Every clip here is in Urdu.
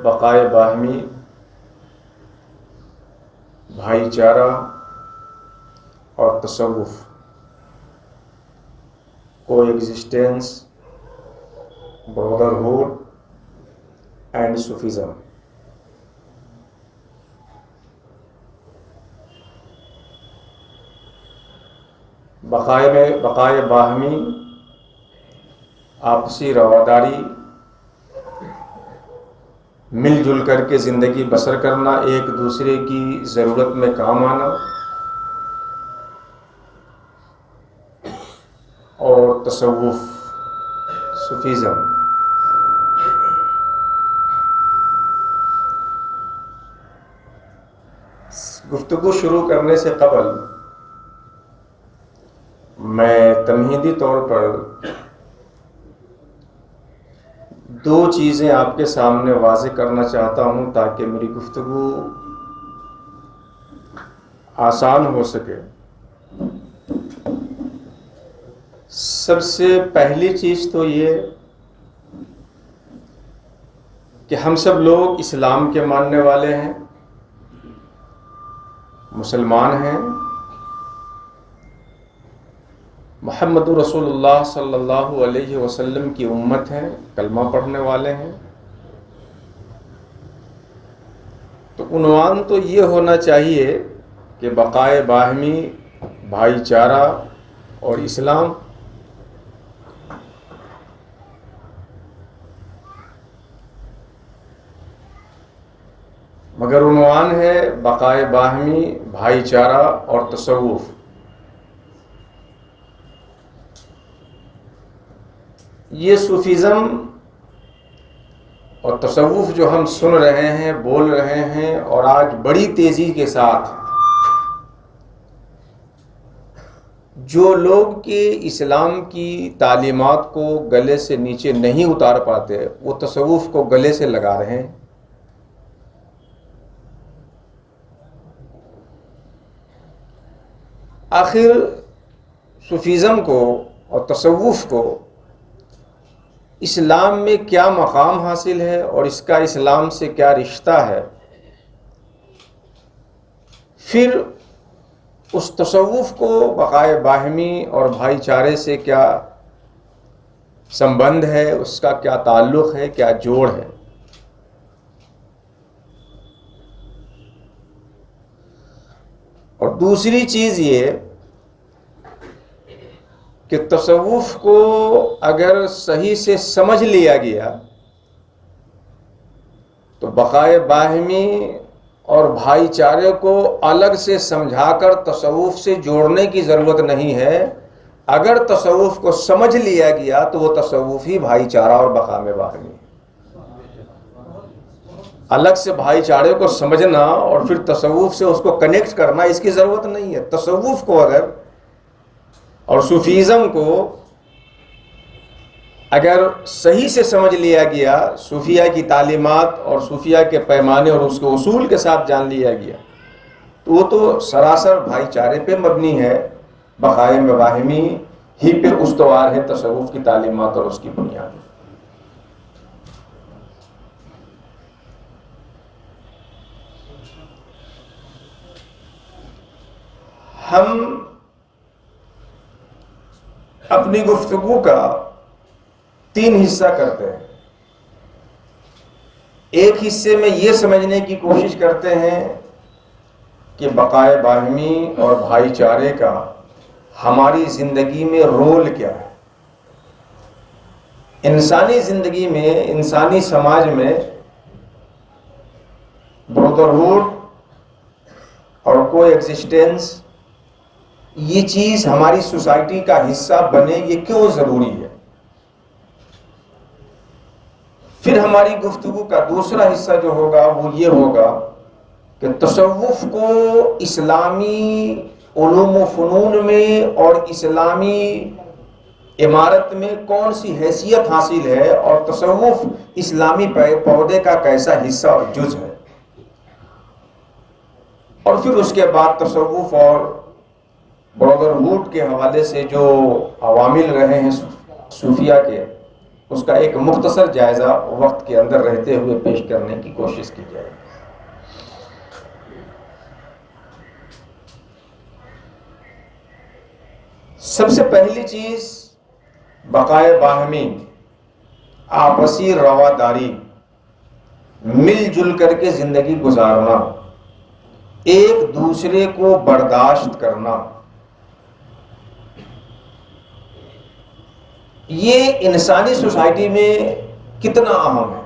بقائے باہمی، بھائی چارہ اور تصوف، کو ایگزسٹینس، برادرہوڈ اینڈ صوفیزم۔ بقائے باہمی، آپسی رواداری، مل جل کر کے زندگی بسر کرنا، ایک دوسرے کی ضرورت میں کام آنا، اور تصوف، صوفیزم۔ گفتگو شروع کرنے سے قبل میں تمہیدی طور پر دو چیزیں آپ کے سامنے واضح کرنا چاہتا ہوں تاکہ میری گفتگو آسان ہو سکے۔ سب سے پہلی چیز تو یہ کہ ہم سب لوگ اسلام کے ماننے والے ہیں، مسلمان ہیں، محمد رسول اللہ صلی اللہ علیہ وسلم کی امت ہیں، کلمہ پڑھنے والے ہیں۔ تو عنوان تو یہ ہونا چاہیے کہ بقائے باہمی، بھائی چارہ اور اسلام۔ مگر عنوان ہے بقائے باہمی، بھائی چارہ اور تصوف۔ یہ صوفیزم اور تصوف جو ہم سن رہے ہیں، بول رہے ہیں، اور آج بڑی تیزی کے ساتھ جو لوگ کہ اسلام کی تعلیمات کو گلے سے نیچے نہیں اتار پاتے، وہ تصوف کو گلے سے لگا رہے ہیں۔ آخر صوفیزم کو اور تصوف کو اسلام میں کیا مقام حاصل ہے اور اس کا اسلام سے کیا رشتہ ہے؟ پھر اس تصوف کو بقائے باہمی اور بھائی چارے سے کیا سمبند ہے، اس کا کیا تعلق ہے، کیا جوڑ ہے؟ اور دوسری چیز یہ کہ تصوف کو اگر صحیح سے سمجھ لیا گیا تو بقائے باہمی اور بھائی چارے کو الگ سے سمجھا کر تصوف سے جوڑنے کی ضرورت نہیں ہے۔ اگر تصوف کو سمجھ لیا گیا تو وہ تصوف ہی بھائی چارہ اور بقائے باہمی۔ الگ سے بھائی چارے کو سمجھنا اور پھر تصوف سے اس کو کنیکٹ کرنا، اس کی ضرورت نہیں ہے۔ تصوف کو اگر اور صوفیزم کو اگر صحیح سے سمجھ لیا گیا، صوفیہ کی تعلیمات اور صوفیہ کے پیمانے اور اس کے اصول کے ساتھ جان لیا گیا، تو وہ تو سراسر بھائی چارے پہ مبنی ہے، بقائے باہمی ہی پہ استوار ہے تصوف کی تعلیمات اور اس کی بنیاد۔ ہم اپنی گفتگو کا 3 حصہ کرتے ہیں۔ ایک حصے میں یہ سمجھنے کی کوشش کرتے ہیں کہ بقائے باہمی اور بھائی چارے کا ہماری زندگی میں رول کیا ہے، انسانی زندگی میں، انسانی سماج میں برادرہوڈ اور کو ایگزسٹینس، یہ چیز ہماری سوسائٹی کا حصہ بنے، یہ کیوں ضروری ہے؟ پھر ہماری گفتگو کا دوسرا حصہ جو ہوگا وہ یہ ہوگا کہ تصوف کو اسلامی علوم و فنون میں اور اسلامی عمارت میں کون سی حیثیت حاصل ہے، اور تصوف اسلامی پودے کا کیسا حصہ اور جز ہے۔ اور پھر اس کے بعد تصوف اور برادرہوڈ کے حوالے سے جو عوامل رہے ہیں صوفیہ کے، اس کا ایک مختصر جائزہ وقت کے اندر رہتے ہوئے پیش کرنے کی کوشش کی جائے. سب سے پہلی چیز بقائے باہمی، آپسی رواداری، مل جل کر کے زندگی گزارنا، ایک دوسرے کو برداشت کرنا، یہ انسانی سوسائٹی میں کتنا اہم ہے.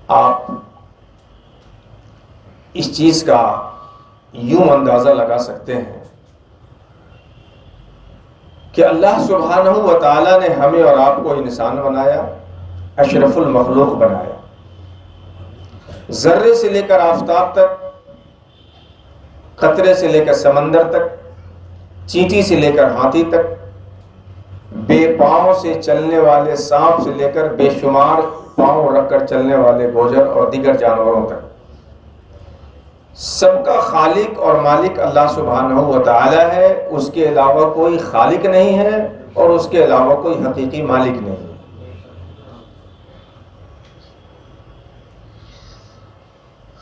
آپ اس چیز کا یوں اندازہ لگا سکتے ہیں کہ اللہ سبحانہ و تعالیٰ نے ہمیں اور آپ کو انسان بنایا، اشرف المخلوق بنایا. ذرے سے لے کر آفتاب تک، قطرے سے لے کر سمندر تک، چینٹی سے لے کر ہاتھی تک، بے پاؤں سے چلنے والے سانپ سے لے کر بے شمار پاؤں رکھ کر چلنے والے گوجر اور دیگر جانوروں تک، سب کا خالق اور مالک اللہ سبحانہ و تعالی ہے. اس کے علاوہ کوئی خالق نہیں ہے اور اس کے علاوہ کوئی حقیقی مالک نہیں ہے.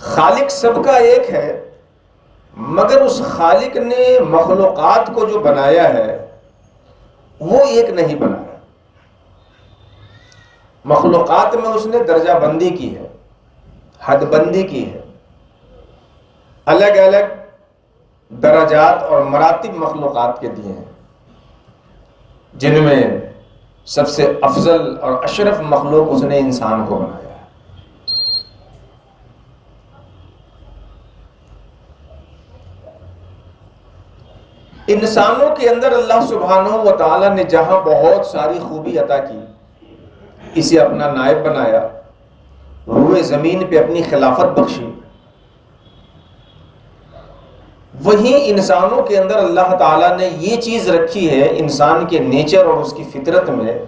خالق سب کا ایک ہے، مگر اس خالق نے مخلوقات کو جو بنایا ہے وہ ایک نہیں بنایا. مخلوقات میں اس نے درجہ بندی کی ہے، حد بندی کی ہے. الگ الگ درجات اور مراتب مخلوقات کے دیے ہیں، جن میں سب سے افضل اور اشرف مخلوق اس نے انسان کو بنایا ہے. انسانوں کے اندر اللہ سبحانہ و تعالیٰ نے جہاں بہت ساری خوبی عطا کی، اسے اپنا نائب بنایا، روئے زمین پہ اپنی خلافت بخشی، وہیں انسانوں کے اندر اللہ تعالیٰ نے یہ چیز رکھی ہے انسان کے نیچر اور اس کی فطرت میں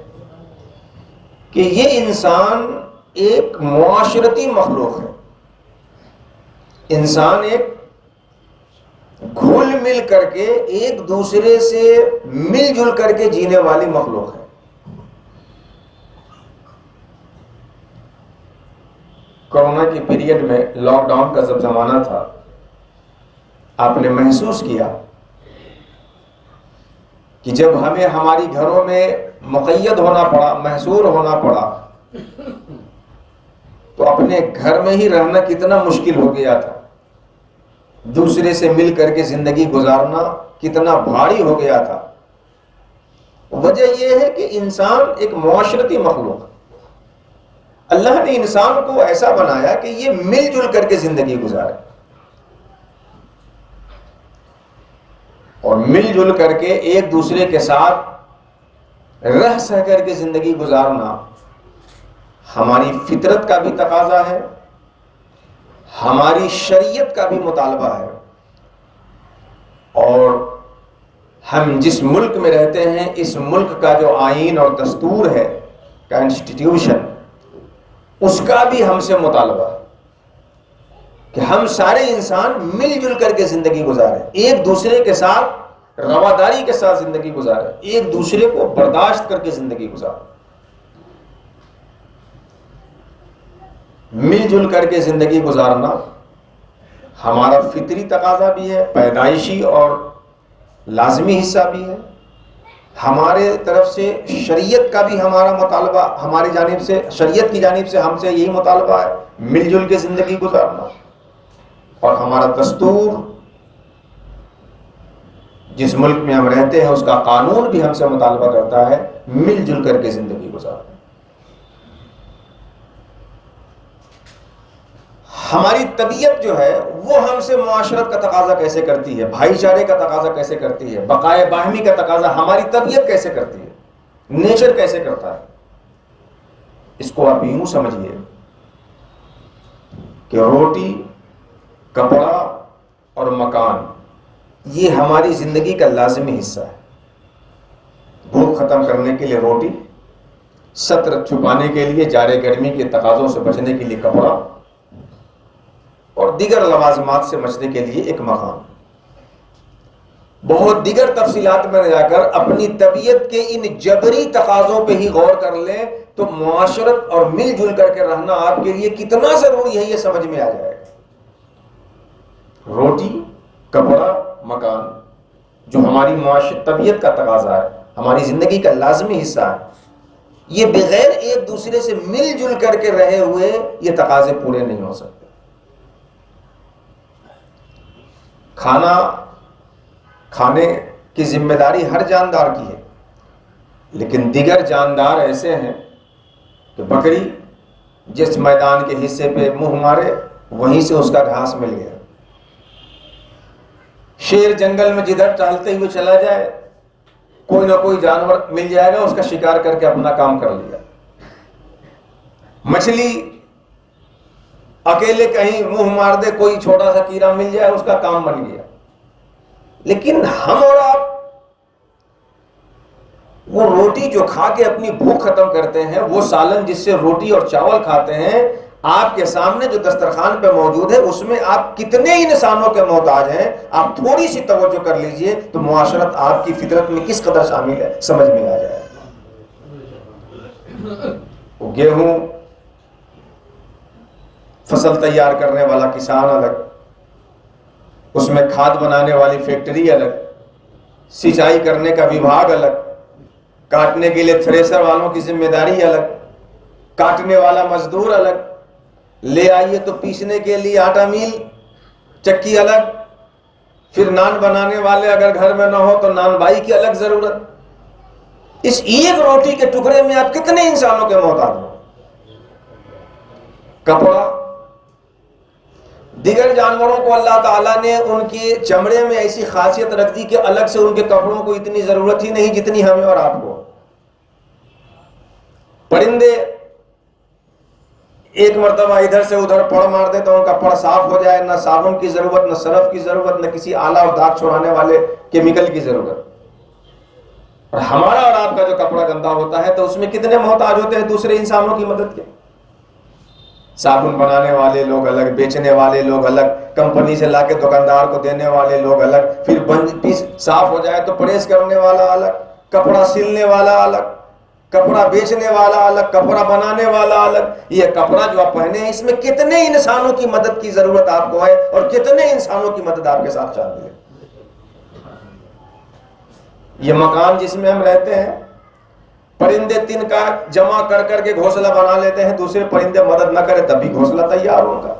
کہ یہ انسان ایک معاشرتی مخلوق ہے. انسان ایک گھل مل کر کے ایک دوسرے سے مل جل کر کے جینے والی مخلوق ہے. کورونا کی پیریڈ میں لاک ڈاؤن کا جب زمانہ تھا، آپ نے محسوس کیا کہ جب ہمیں ہماری گھروں میں مقید ہونا پڑا، محصور ہونا پڑا، تو اپنے گھر میں ہی رہنا کتنا مشکل ہو گیا تھا. دوسرے سے مل کر کے زندگی گزارنا کتنا بھاری ہو گیا تھا. وجہ یہ ہے کہ انسان ایک معاشرتی مخلوق ہے. اللہ نے انسان کو ایسا بنایا کہ یہ مل جل کر کے زندگی گزارے، اور مل جل کر کے ایک دوسرے کے ساتھ رہ سہ کر کے زندگی گزارنا ہماری فطرت کا بھی تقاضا ہے، ہماری شریعت کا بھی مطالبہ ہے. اور ہم جس ملک میں رہتے ہیں، اس ملک کا جو آئین اور دستور ہے، کانسٹیٹیوشن، اس کا بھی ہم سے مطالبہ ہے کہ ہم سارے انسان مل جل کر کے زندگی گزاریں، ایک دوسرے کے ساتھ رواداری کے ساتھ زندگی گزاریں، ایک دوسرے کو برداشت کر کے زندگی گزاریں. مل جل کر کے زندگی گزارنا ہمارا فطری تقاضا بھی ہے، پیدائشی اور لازمی حصہ بھی ہے. ہمارے طرف سے شریعت کا بھی ہمارا مطالبہ، ہماری جانب سے، شریعت کی جانب سے ہم سے یہی مطالبہ ہے، مل جل کے زندگی گزارنا. اور ہمارا دستور، جس ملک میں ہم رہتے ہیں، اس کا قانون بھی ہم سے مطالبہ کرتا ہے مل جل کر کے زندگی گزارنا. ہماری طبیعت جو ہے وہ ہم سے معاشرت کا تقاضا کیسے کرتی ہے، بھائی چارے کا تقاضا کیسے کرتی ہے، بقائے باہمی کا تقاضا ہماری طبیعت کیسے کرتی ہے، نیچر کیسے کرتا ہے. اس کو آپ یوں سمجھیے کہ روٹی، کپڑا اور مکان یہ ہماری زندگی کا لازمی حصہ ہے. بھوک ختم کرنے کے لیے روٹی، ستر چھپانے کے لیے جارے گرمی کے تقاضوں سے بچنے کے لیے کپڑا، اور دیگر لوازمات سے بچنے کے لیے ایک مکان. بہت دیگر تفصیلات میں نہ جا کر اپنی طبیعت کے ان جبری تقاضوں پہ ہی غور کر لیں تو معاشرت اور مل جل کر کے رہنا آپ کے لیے کتنا ضروری ہے یہ سمجھ میں آ جائے گا۔ روٹی، کپڑا، مکان جو ہماری معاشرت طبیعت کا تقاضا ہے، ہماری زندگی کا لازمی حصہ ہے، یہ بغیر ایک دوسرے سے مل جل کر کے رہے ہوئے یہ تقاضے پورے نہیں ہو سکتے۔ کھانا کھانے کی ذمہ داری ہر جاندار کی ہے، لیکن دیگر جاندار ایسے ہیں کہ بکری جس میدان کے حصے پہ منہ مارے وہیں سے اس کا گھاس مل گیا، شیر جنگل میں جدھر ٹہلتے ہوئے چلا جائے کوئی نہ کوئی جانور مل جائے گا، اس کا شکار کر کے اپنا کام کر لیا۔ مچھلی اکیلے کہیں منہ مار دے، کوئی چھوٹا سا کیڑا مل جائے، اس کا کام بن گیا۔ لیکن ہم اور آپ وہ روٹی جو کھا کے اپنی بھوک ختم کرتے ہیں، وہ سالن جس سے روٹی اور چاول کھاتے ہیں، آپ کے سامنے جو دسترخوان پہ موجود ہے اس میں آپ کتنے انسانوں کے محتاج ہیں، آپ تھوڑی سی توجہ کر لیجئے تو معاشرت آپ کی فطرت میں کس قدر شامل ہے سمجھ میں آ جائے۔ وہ گیہوں فصل تیار کرنے والا کسان الگ، اس میں کھاد بنانے والی فیکٹری الگ، سینچائی کرنے کا وبھاگ الگ، کاٹنے کے لیے تھریسر والوں کی ذمہ داری الگ، کاٹنے والا مزدور الگ، لے آئیے تو پیسنے کے لیے آٹا میل چکی الگ، پھر نان بنانے والے اگر گھر میں نہ ہو تو نان بائی کی الگ ضرورت۔ اس ایک روٹی کے ٹکڑے میں آپ کتنے انسانوں کے محتاج ہو۔ کپڑا، دیگر جانوروں کو اللہ تعالیٰ نے ان کے چمڑے میں ایسی خاصیت رکھ دی کہ الگ سے ان کے کپڑوں کو اتنی ضرورت ہی نہیں جتنی ہمیں اور آپ کو۔ پرندے ایک مرتبہ ادھر سے ادھر پڑ مار دے تو ان کا پڑ صاف ہو جائے، نہ صابن کی ضرورت، نہ سرف کی ضرورت، نہ کسی آلہ اور داغ چھڑانے والے کیمیکل کی ضرورت۔ اور ہمارا اور آپ کا جو کپڑا گندا ہوتا ہے تو اس میں کتنے محتاج ہوتے ہیں دوسرے انسانوں کی مدد کے۔ صابن بنانے والے لوگ الگ، بیچنے والے لوگ الگ، کمپنی سے لا کے دکاندار کو دینے والے لوگ الگ، پھر پیس صاف ہو جائے تو پریس کرنے والا الگ، کپڑا سلنے والا الگ، کپڑا بیچنے والا الگ، کپڑا بنانے والا الگ۔ یہ کپڑا جو آپ پہنے ہیں اس میں کتنے انسانوں کی مدد کی ضرورت آپ کو ہے اور کتنے انسانوں کی مدد آپ کے ساتھ شامل ہے۔ یہ مکان جس میں ہم رہتے ہیں، پرندے تن کا جمع کر کر کے گھونسلہ بنا لیتے ہیں، دوسرے پرندے مدد نہ کرے تب بھی گھونسلہ تیار ہوگا۔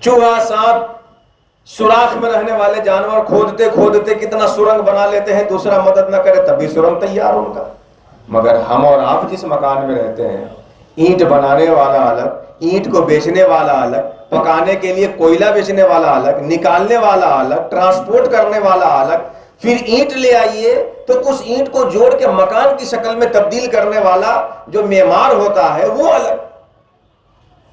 چوہا، سانپ، سوراخ میں رہنے والے جانور کھودتے کھودتے کتنا سرنگ بنا لیتے ہیں، دوسرا مدد نہ کرے تب بھی سرنگ تیار ہوگا۔ مگر ہم اور آپ جس مکان میں رہتے ہیں، اینٹ بنانے والا الگ، اینٹ کو بیچنے والا الگ، پکانے کے لیے کوئلہ بیچنے والا الگ، نکالنے والا الگ، ٹرانسپورٹ کرنے والا الگ، پھر اینٹ لے آئیے تو اس اینٹ کو جوڑ کے مکان کی شکل میں تبدیل کرنے والا جو معمار ہوتا ہے وہ الگ،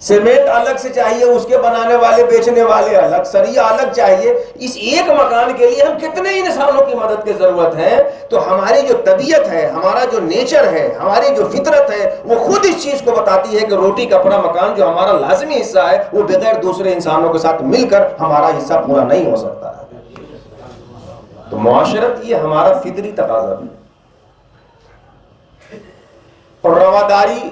سیمنٹ الگ سے چاہیے، اس کے بنانے والے بیچنے والے الگ، سریا الگ چاہیے۔ اس ایک مکان کے لیے ہم کتنے انسانوں کی مدد کی ضرورت ہے۔ تو ہماری جو طبیعت ہے، ہمارا جو نیچر ہے، ہماری جو فطرت ہے، وہ خود اس چیز کو بتاتی ہے کہ روٹی، کپڑا، مکان جو ہمارا لازمی حصہ ہے وہ بغیر دوسرے انسانوں کے ساتھ مل کر ہمارا حصہ پورا نہیں ہو سکتا ہے۔ تو معاشرت یہ ہمارا فطری تقاضا بھی، اور رواداری،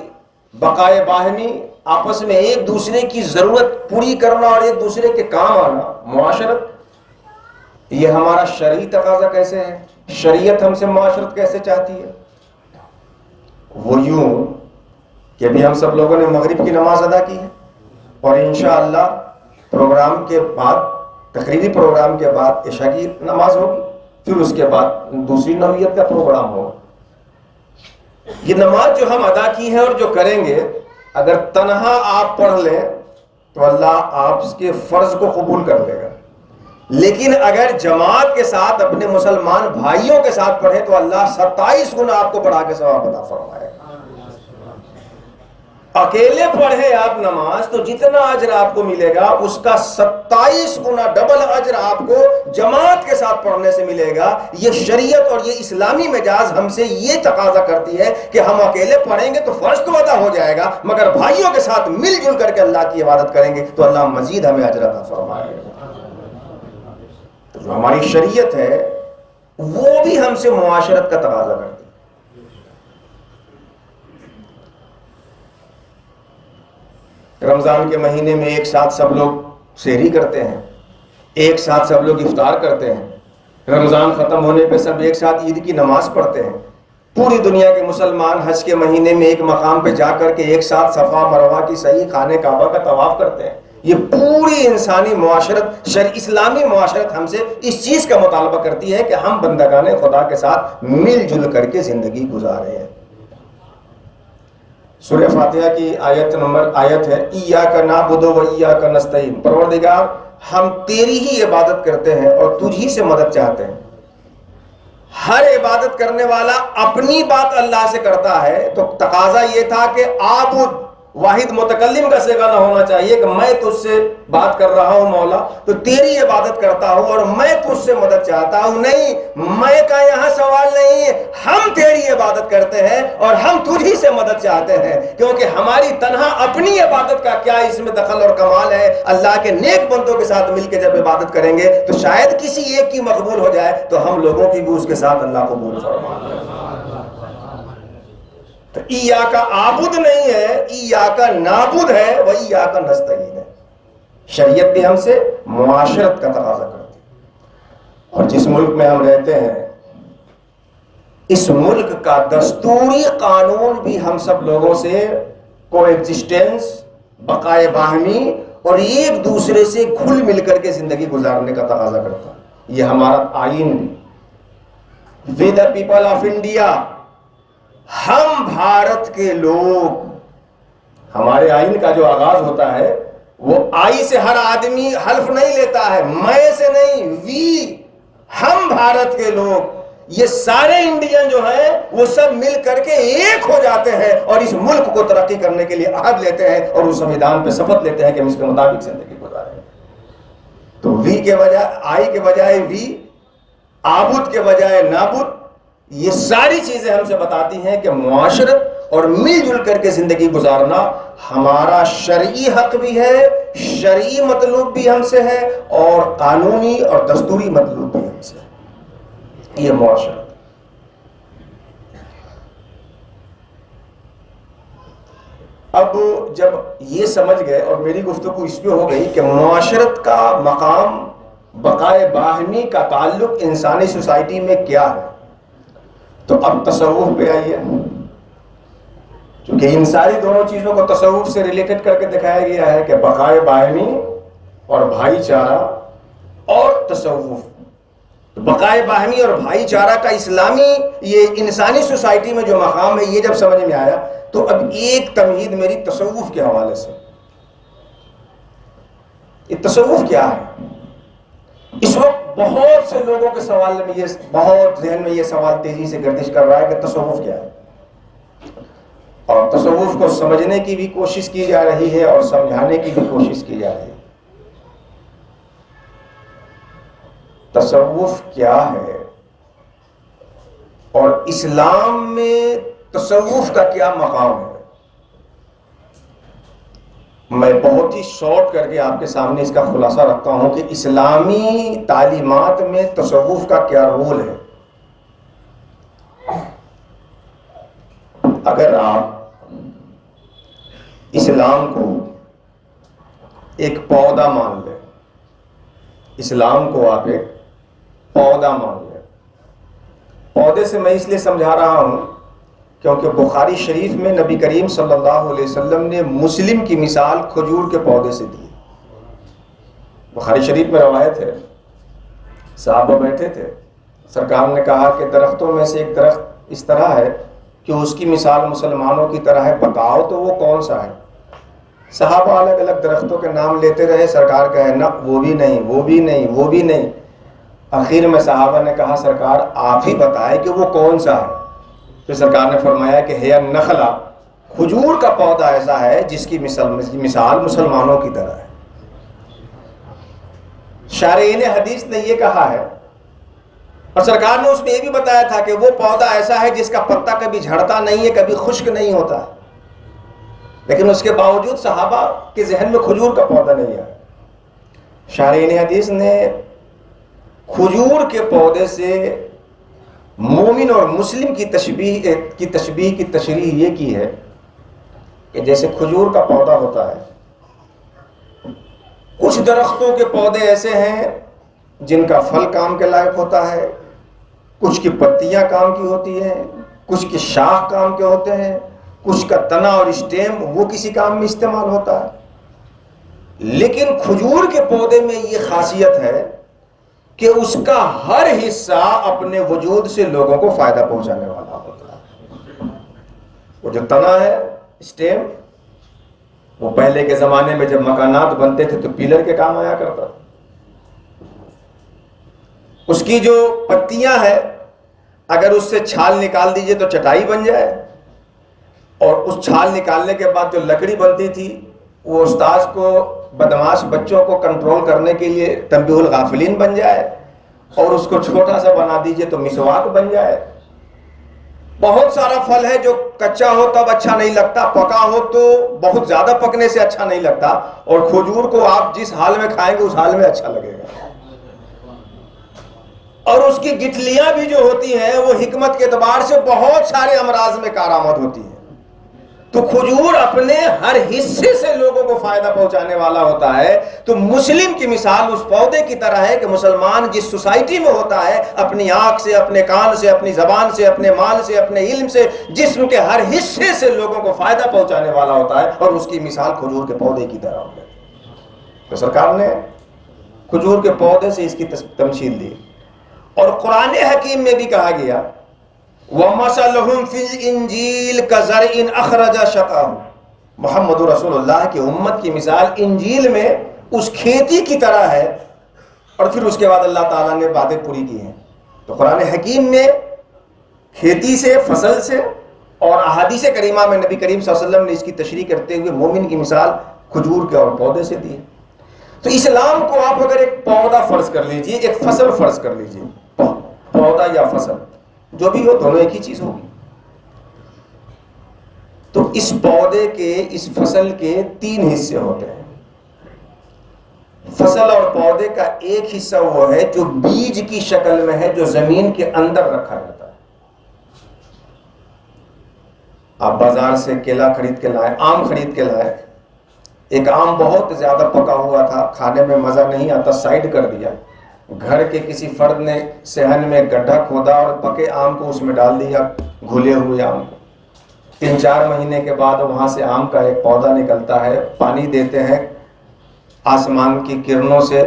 بقائے باہمی، آپس میں ایک دوسرے کی ضرورت پوری کرنا اور ایک دوسرے کے کام آنا، معاشرت یہ ہمارا شرعی تقاضا کیسے ہے، شریعت ہم سے معاشرت کیسے چاہتی ہے؟ وہ یوں کہ ابھی ہم سب لوگوں نے مغرب کی نماز ادا کی ہے اور انشاءاللہ پروگرام کے بعد، تقریری پروگرام کے بعد عشاء کی نماز ہوگی، پھر اس کے بعد دوسری نوعیت کا پروگرام ہوگا۔ یہ نماز جو ہم ادا کی ہے اور جو کریں گے، اگر تنہا آپ پڑھ لیں تو اللہ آپ کے فرض کو قبول کر لے گا، لیکن اگر جماعت کے ساتھ اپنے مسلمان بھائیوں کے ساتھ پڑھیں تو اللہ 27 گنا آپ کو بڑھا کے ثواب عطا فرمائے گا۔ اکیلے پڑھے آپ نماز تو جتنا اجر آپ کو ملے گا اس کا 27 گنا ڈبل اجر آپ کو جماعت کے ساتھ پڑھنے سے ملے گا۔ یہ شریعت اور یہ اسلامی مجاز ہم سے یہ تقاضا کرتی ہے کہ ہم اکیلے پڑھیں گے تو فرض تو ادا ہو جائے گا، مگر بھائیوں کے ساتھ مل جل کر کے اللہ کی عبادت کریں گے تو اللہ مزید ہمیں اجر عطا فرمائے گا۔ تو جو ہماری شریعت ہے وہ بھی ہم سے معاشرت کا تقاضا کرتی ہے. رمضان کے مہینے میں ایک ساتھ سب لوگ سحری کرتے ہیں، ایک ساتھ سب لوگ افطار کرتے ہیں، رمضان ختم ہونے پہ سب ایک ساتھ عید کی نماز پڑھتے ہیں. پوری دنیا کے مسلمان حج کے مہینے میں ایک مقام پہ جا کر کے ایک ساتھ صفا مروہ کی سعی خانہ کعبہ کا طواف کرتے ہیں. یہ پوری انسانی معاشرت، اسلامی معاشرت ہم سے اس چیز کا مطالبہ کرتی ہے کہ ہم بندگان خدا کے ساتھ مل جل کر کے زندگی گزارے ہیں. سورہ فاتحہ کی آیت ہے ایاک نعبد و ایاک نستعین. پروردگار ہم تیری ہی عبادت کرتے ہیں اور تجھ ہی سے مدد چاہتے ہیں. ہر عبادت کرنے والا اپنی بات اللہ سے کرتا ہے، تو تقاضا یہ تھا کہ عابد واحد متکلم کا صیغہ نہ ہونا چاہیے کہ میں تجھ سے بات کر رہا ہوں مولا تو تیری عبادت کرتا ہوں اور میں تجھ سے مدد چاہتا ہوں. نہیں، میں کا یہاں سوال نہیں ہے، ہم تیری عبادت کرتے ہیں اور ہم تجھ ہی سے مدد چاہتے ہیں، کیونکہ ہماری تنہا اپنی عبادت کا کیا اس میں دخل اور کمال ہے. اللہ کے نیک بندوں کے ساتھ مل کے جب عبادت کریں گے تو شاید کسی ایک کی مقبول ہو جائے تو ہم لوگوں کی بھی اس کے ساتھ اللہ قبول فرمائے. تو ایاک عابد نہیں ہے، ایاک نعبد ہے، و ایاک نستعین ہے. شریعت بھی ہم سے معاشرت کا تقاضا کرتی ہے. اور جس ملک میں ہم رہتے ہیں اس ملک کا دستوری قانون بھی ہم سب لوگوں سے کو ایگزسٹنس، بقائے باہمی اور ایک دوسرے سے گھل مل کر کے زندگی گزارنے کا تقاضا کرتا ہے. یہ ہمارا آئین بھی. وی دا پیپل آف انڈیا، ہم بھارت کے لوگ، ہمارے آئین کا جو آغاز ہوتا ہے وہ آئی سے ہر آدمی حلف نہیں لیتا ہے، میں سے نہیں، وی، ہم بھارت کے لوگ، یہ سارے انڈین جو ہیں وہ سب مل کر کے ایک ہو جاتے ہیں اور اس ملک کو ترقی کرنے کے لیے عہد لیتے ہیں اور اس سنویدھان پہ شپث لیتے ہیں کہ ہم اس کے مطابق زندگی گزاریں. تو وی کے بجائے، آئی کے بجائے وی، عابد کے بجائے نابد، یہ ساری چیزیں ہم سے بتاتی ہیں کہ معاشرت اور مل جل کر کے زندگی گزارنا ہمارا شرعی حق بھی ہے، شرعی مطلوب بھی ہم سے ہے اور قانونی اور دستوری مطلوب بھی ہم سے ہے. یہ معاشرت. اب جب یہ سمجھ گئے اور میری گفتگو اس پہ ہو گئی کہ معاشرت کا مقام، بقائے باہمی کا تعلق انسانی سوسائٹی میں کیا ہے، تو اب تصوف پہ آئیے. کیونکہ ان ساری دونوں چیزوں کو تصوف سے ریلیٹڈ کر کے دکھایا گیا ہے کہ بقائے باہمی اور بھائی چارہ اور تصوف. بقائے باہمی اور بھائی چارہ کا اسلامی، یہ انسانی سوسائٹی میں جو مقام ہے، یہ جب سمجھ میں آیا تو اب ایک تمہید میری تصوف کے حوالے سے. یہ تصوف کیا ہے؟ اس وقت بہت سے لوگوں کے سوال میں یہ بہت ذہن میں یہ سوال تیزی سے گردش کر رہا ہے کہ تصوف کیا ہے، اور تصوف کو سمجھنے کی بھی کوشش کی جا رہی ہے اور سمجھانے کی بھی کوشش کی جا رہی ہے. تصوف کیا ہے اور اسلام میں تصوف کا کیا مقام ہے؟ میں بہت ہی شارٹ کر کے آپ کے سامنے اس کا خلاصہ رکھتا ہوں کہ اسلامی تعلیمات میں تصوف کا کیا رول ہے. اگر آپ اسلام کو ایک پودا مان لیں، اسلام کو آپ ایک پودا مان لیں. پودے سے میں اس لیے سمجھا رہا ہوں کیونکہ بخاری شریف میں نبی کریم صلی اللہ علیہ وسلم نے مسلم کی مثال کھجور کے پودے سے دی. بخاری شریف میں روایت ہے، صحابہ بیٹھے تھے، سرکار نے کہا کہ درختوں میں سے ایک درخت اس طرح ہے کہ اس کی مثال مسلمانوں کی طرح ہے، بتاؤ تو وہ کون سا ہے؟ صحابہ الگ الگ درختوں کے نام لیتے رہے. سرکار کہے نہ، وہ بھی نہیں، وہ بھی نہیں، وہ بھی نہیں. آخر میں صحابہ نے کہا سرکار آپ ہی بتائے کہ وہ کون سا ہے. پھر سرکار نے فرمایا کہ ہے نخلا، کھجور کا پودا ایسا ہے جس کی مثال مسلمانوں کی طرح ہے. شارحین حدیث نے یہ کہا ہے، اور سرکار نے اس میں یہ بھی بتایا تھا کہ وہ پودا ایسا ہے جس کا پتا کبھی جھڑتا نہیں ہے، کبھی خشک نہیں ہوتا ہے. لیکن اس کے باوجود صحابہ کے ذہن میں کھجور کا پودا نہیں ہے. شارحین حدیث نے کھجور کے پودے سے مومن اور مسلم کی تشبیہ کی تشریح یہ کی ہے کہ جیسے کھجور کا پودا ہوتا ہے، کچھ درختوں کے پودے ایسے ہیں جن کا پھل کام کے لائق ہوتا ہے، کچھ کی پتیاں کام کی ہوتی ہیں، کچھ کی شاخ کام کے ہوتے ہیں، کچھ کا تنا اور اسٹیم وہ کسی کام میں استعمال ہوتا ہے۔ لیکن کھجور کے پودے میں یہ خاصیت ہے کہ اس کا ہر حصہ اپنے وجود سے لوگوں کو فائدہ پہنچانے والا ہوتا ہے۔ وہ جو تنا ہے، اسٹیم، وہ پہلے کے زمانے میں جب مکانات بنتے تھے تو پیلر کے کام آیا کرتا تھا۔ اس کی جو پتیاں ہیں، اگر اس سے چھال نکال دیجئے تو چٹائی بن جائے، اور اس چھال نکالنے کے بعد جو لکڑی بنتی تھی وہ استاذ کو، بدماش بچوں کو کنٹرول کرنے کے لیے تنبیہ الغافلین بن جائے، اور اس کو چھوٹا سا بنا دیجئے تو مسواک بن جائے۔ بہت سارا پھل ہے جو کچا ہو تب اچھا نہیں لگتا، پکا ہو تو بہت زیادہ پکنے سے اچھا نہیں لگتا، اور کھجور کو آپ جس حال میں کھائیں گے اس حال میں اچھا لگے گا۔ اور اس کی گٹلیاں بھی جو ہوتی ہیں وہ حکمت کے اعتبار سے بہت سارے امراض میں کارآمد ہوتی ہیں۔ تو کھجور اپنے ہر حصے سے لوگوں کو فائدہ پہنچانے والا ہوتا ہے۔ تو مسلم کی مثال اس پودے کی طرح ہے کہ مسلمان جس سوسائٹی میں ہوتا ہے، اپنی آنکھ سے، اپنے کان سے، اپنی زبان سے، اپنے مال سے، اپنے علم سے، جسم کے ہر حصے سے لوگوں کو فائدہ پہنچانے والا ہوتا ہے، اور اس کی مثال کھجور کے پودے کی طرح ہوتی ہے۔ تو سرکار نے کھجور کے پودے سے اس کی تمثیل دی، اور قرآن حکیم میں بھی کہا گیا وَمَثَلُهُمْ فِي الْإِنْجِيلِ كَزَرْعٍ أَخْرَجَ شَطْأَهُ۔ محمد رسول اللہ کی امت کی مثال انجیل میں اس کھیتی کی طرح ہے، اور پھر اس کے بعد اللہ تعالیٰ نے باتیں پوری کی ہیں۔ تو قرآن حکیم میں کھیتی سے، فصل سے، اور احادیث کریمہ میں نبی کریم صلی اللہ علیہ وسلم نے اس کی تشریح کرتے ہوئے مومن کی مثال کھجور کے اور پودے سے دی ہے۔ تو اسلام کو آپ اگر ایک پودا فرض کر لیجئے، ایک فصل فرض کر لیجئے، پودا یا فصل جو بھی ہو، دونوں ایک ہی چیز ہوگی۔ تو اس پودے کے، اس فصل کے 3 حصے ہوتے ہیں۔ فصل اور پودے کا ایک حصہ وہ ہے جو بیج کی شکل میں ہے، جو زمین کے اندر رکھا جاتا ہے۔ آپ بازار سے کیلا خرید کے لائے، آم خرید کے لائے، ایک آم بہت زیادہ پکا ہوا تھا، کھانے میں مزہ نہیں آتا، سائیڈ کر دیا۔ گھر کے کسی فرد نے صحن میں گڈھا کھودا اور پکے آم کو اس میں ڈال دیا، گھلے ہوئے آم کو۔ 3-4 مہینے کے بعد وہاں سے آم کا ایک پودا نکلتا ہے، پانی دیتے ہیں، آسمان کی کرنوں سے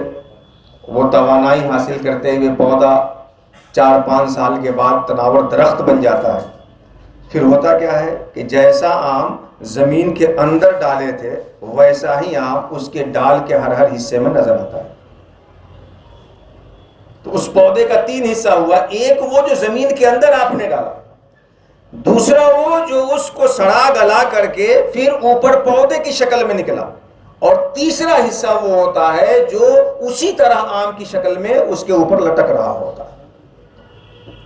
وہ توانائی حاصل کرتے ہوئے پودا 4-5 سال کے بعد تناور درخت بن جاتا ہے۔ پھر ہوتا کیا ہے کہ جیسا آم زمین کے اندر ڈالے تھے ویسا ہی آم اس کے ڈال کے ہر حصے میں نظر آتا ہے۔ تو اس پودے کا 3 حصہ ہوا، ایک وہ جو زمین کے اندر آپ نے ڈالا، دوسرا وہ جو اس کو سڑا گلا کر کے پھر اوپر پودے کی شکل میں نکلا، اور تیسرا حصہ وہ ہوتا ہے جو اسی طرح آم کی شکل میں اس کے اوپر لٹک رہا ہوتا ہے۔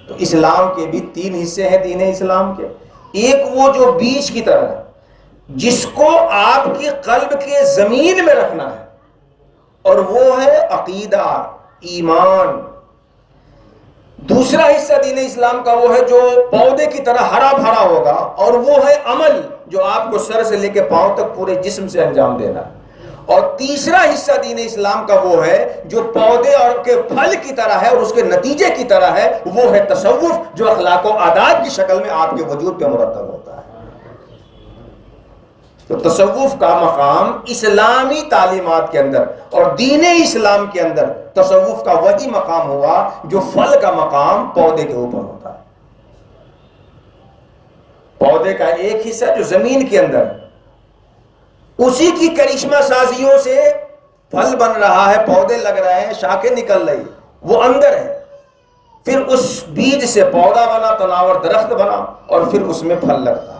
تو اسلام کے بھی 3 حصے ہیں دین اسلام کے۔ ایک وہ جو بیج کی طرح ہے، جس کو آپ کی قلب کے زمین میں رکھنا ہے، اور وہ ہے عقیدہ، ایمان۔ دوسرا حصہ دین اسلام کا وہ ہے جو پودے کی طرح ہرا بھرا ہوگا، اور وہ ہے عمل، جو آپ کو سر سے لے کے پاؤں تک پورے جسم سے انجام دینا ہے۔ اور تیسرا حصہ دین اسلام کا وہ ہے جو پودے اور کے پھل کی طرح ہے اور اس کے نتیجے کی طرح ہے، وہ ہے تصوف، جو اخلاق و عادات کی شکل میں آپ کے وجود پہ مرتب ہوتا ہے۔ تو تصوف کا مقام اسلامی تعلیمات کے اندر اور دین اسلام کے اندر تصوف کا وہی مقام ہوا جو پھل کا مقام پودے کے اوپر ہوتا ہے۔ پودے کا ایک حصہ جو زمین کے اندر ہے، اسی کی کرشمہ سازیوں سے پھل بن رہا ہے، پودے لگ رہے ہیں، شاخیں نکل رہی، وہ اندر ہے۔ پھر اس بیج سے پودا بنا، تناور درخت بنا، اور پھر اس میں پھل لگتا ہے۔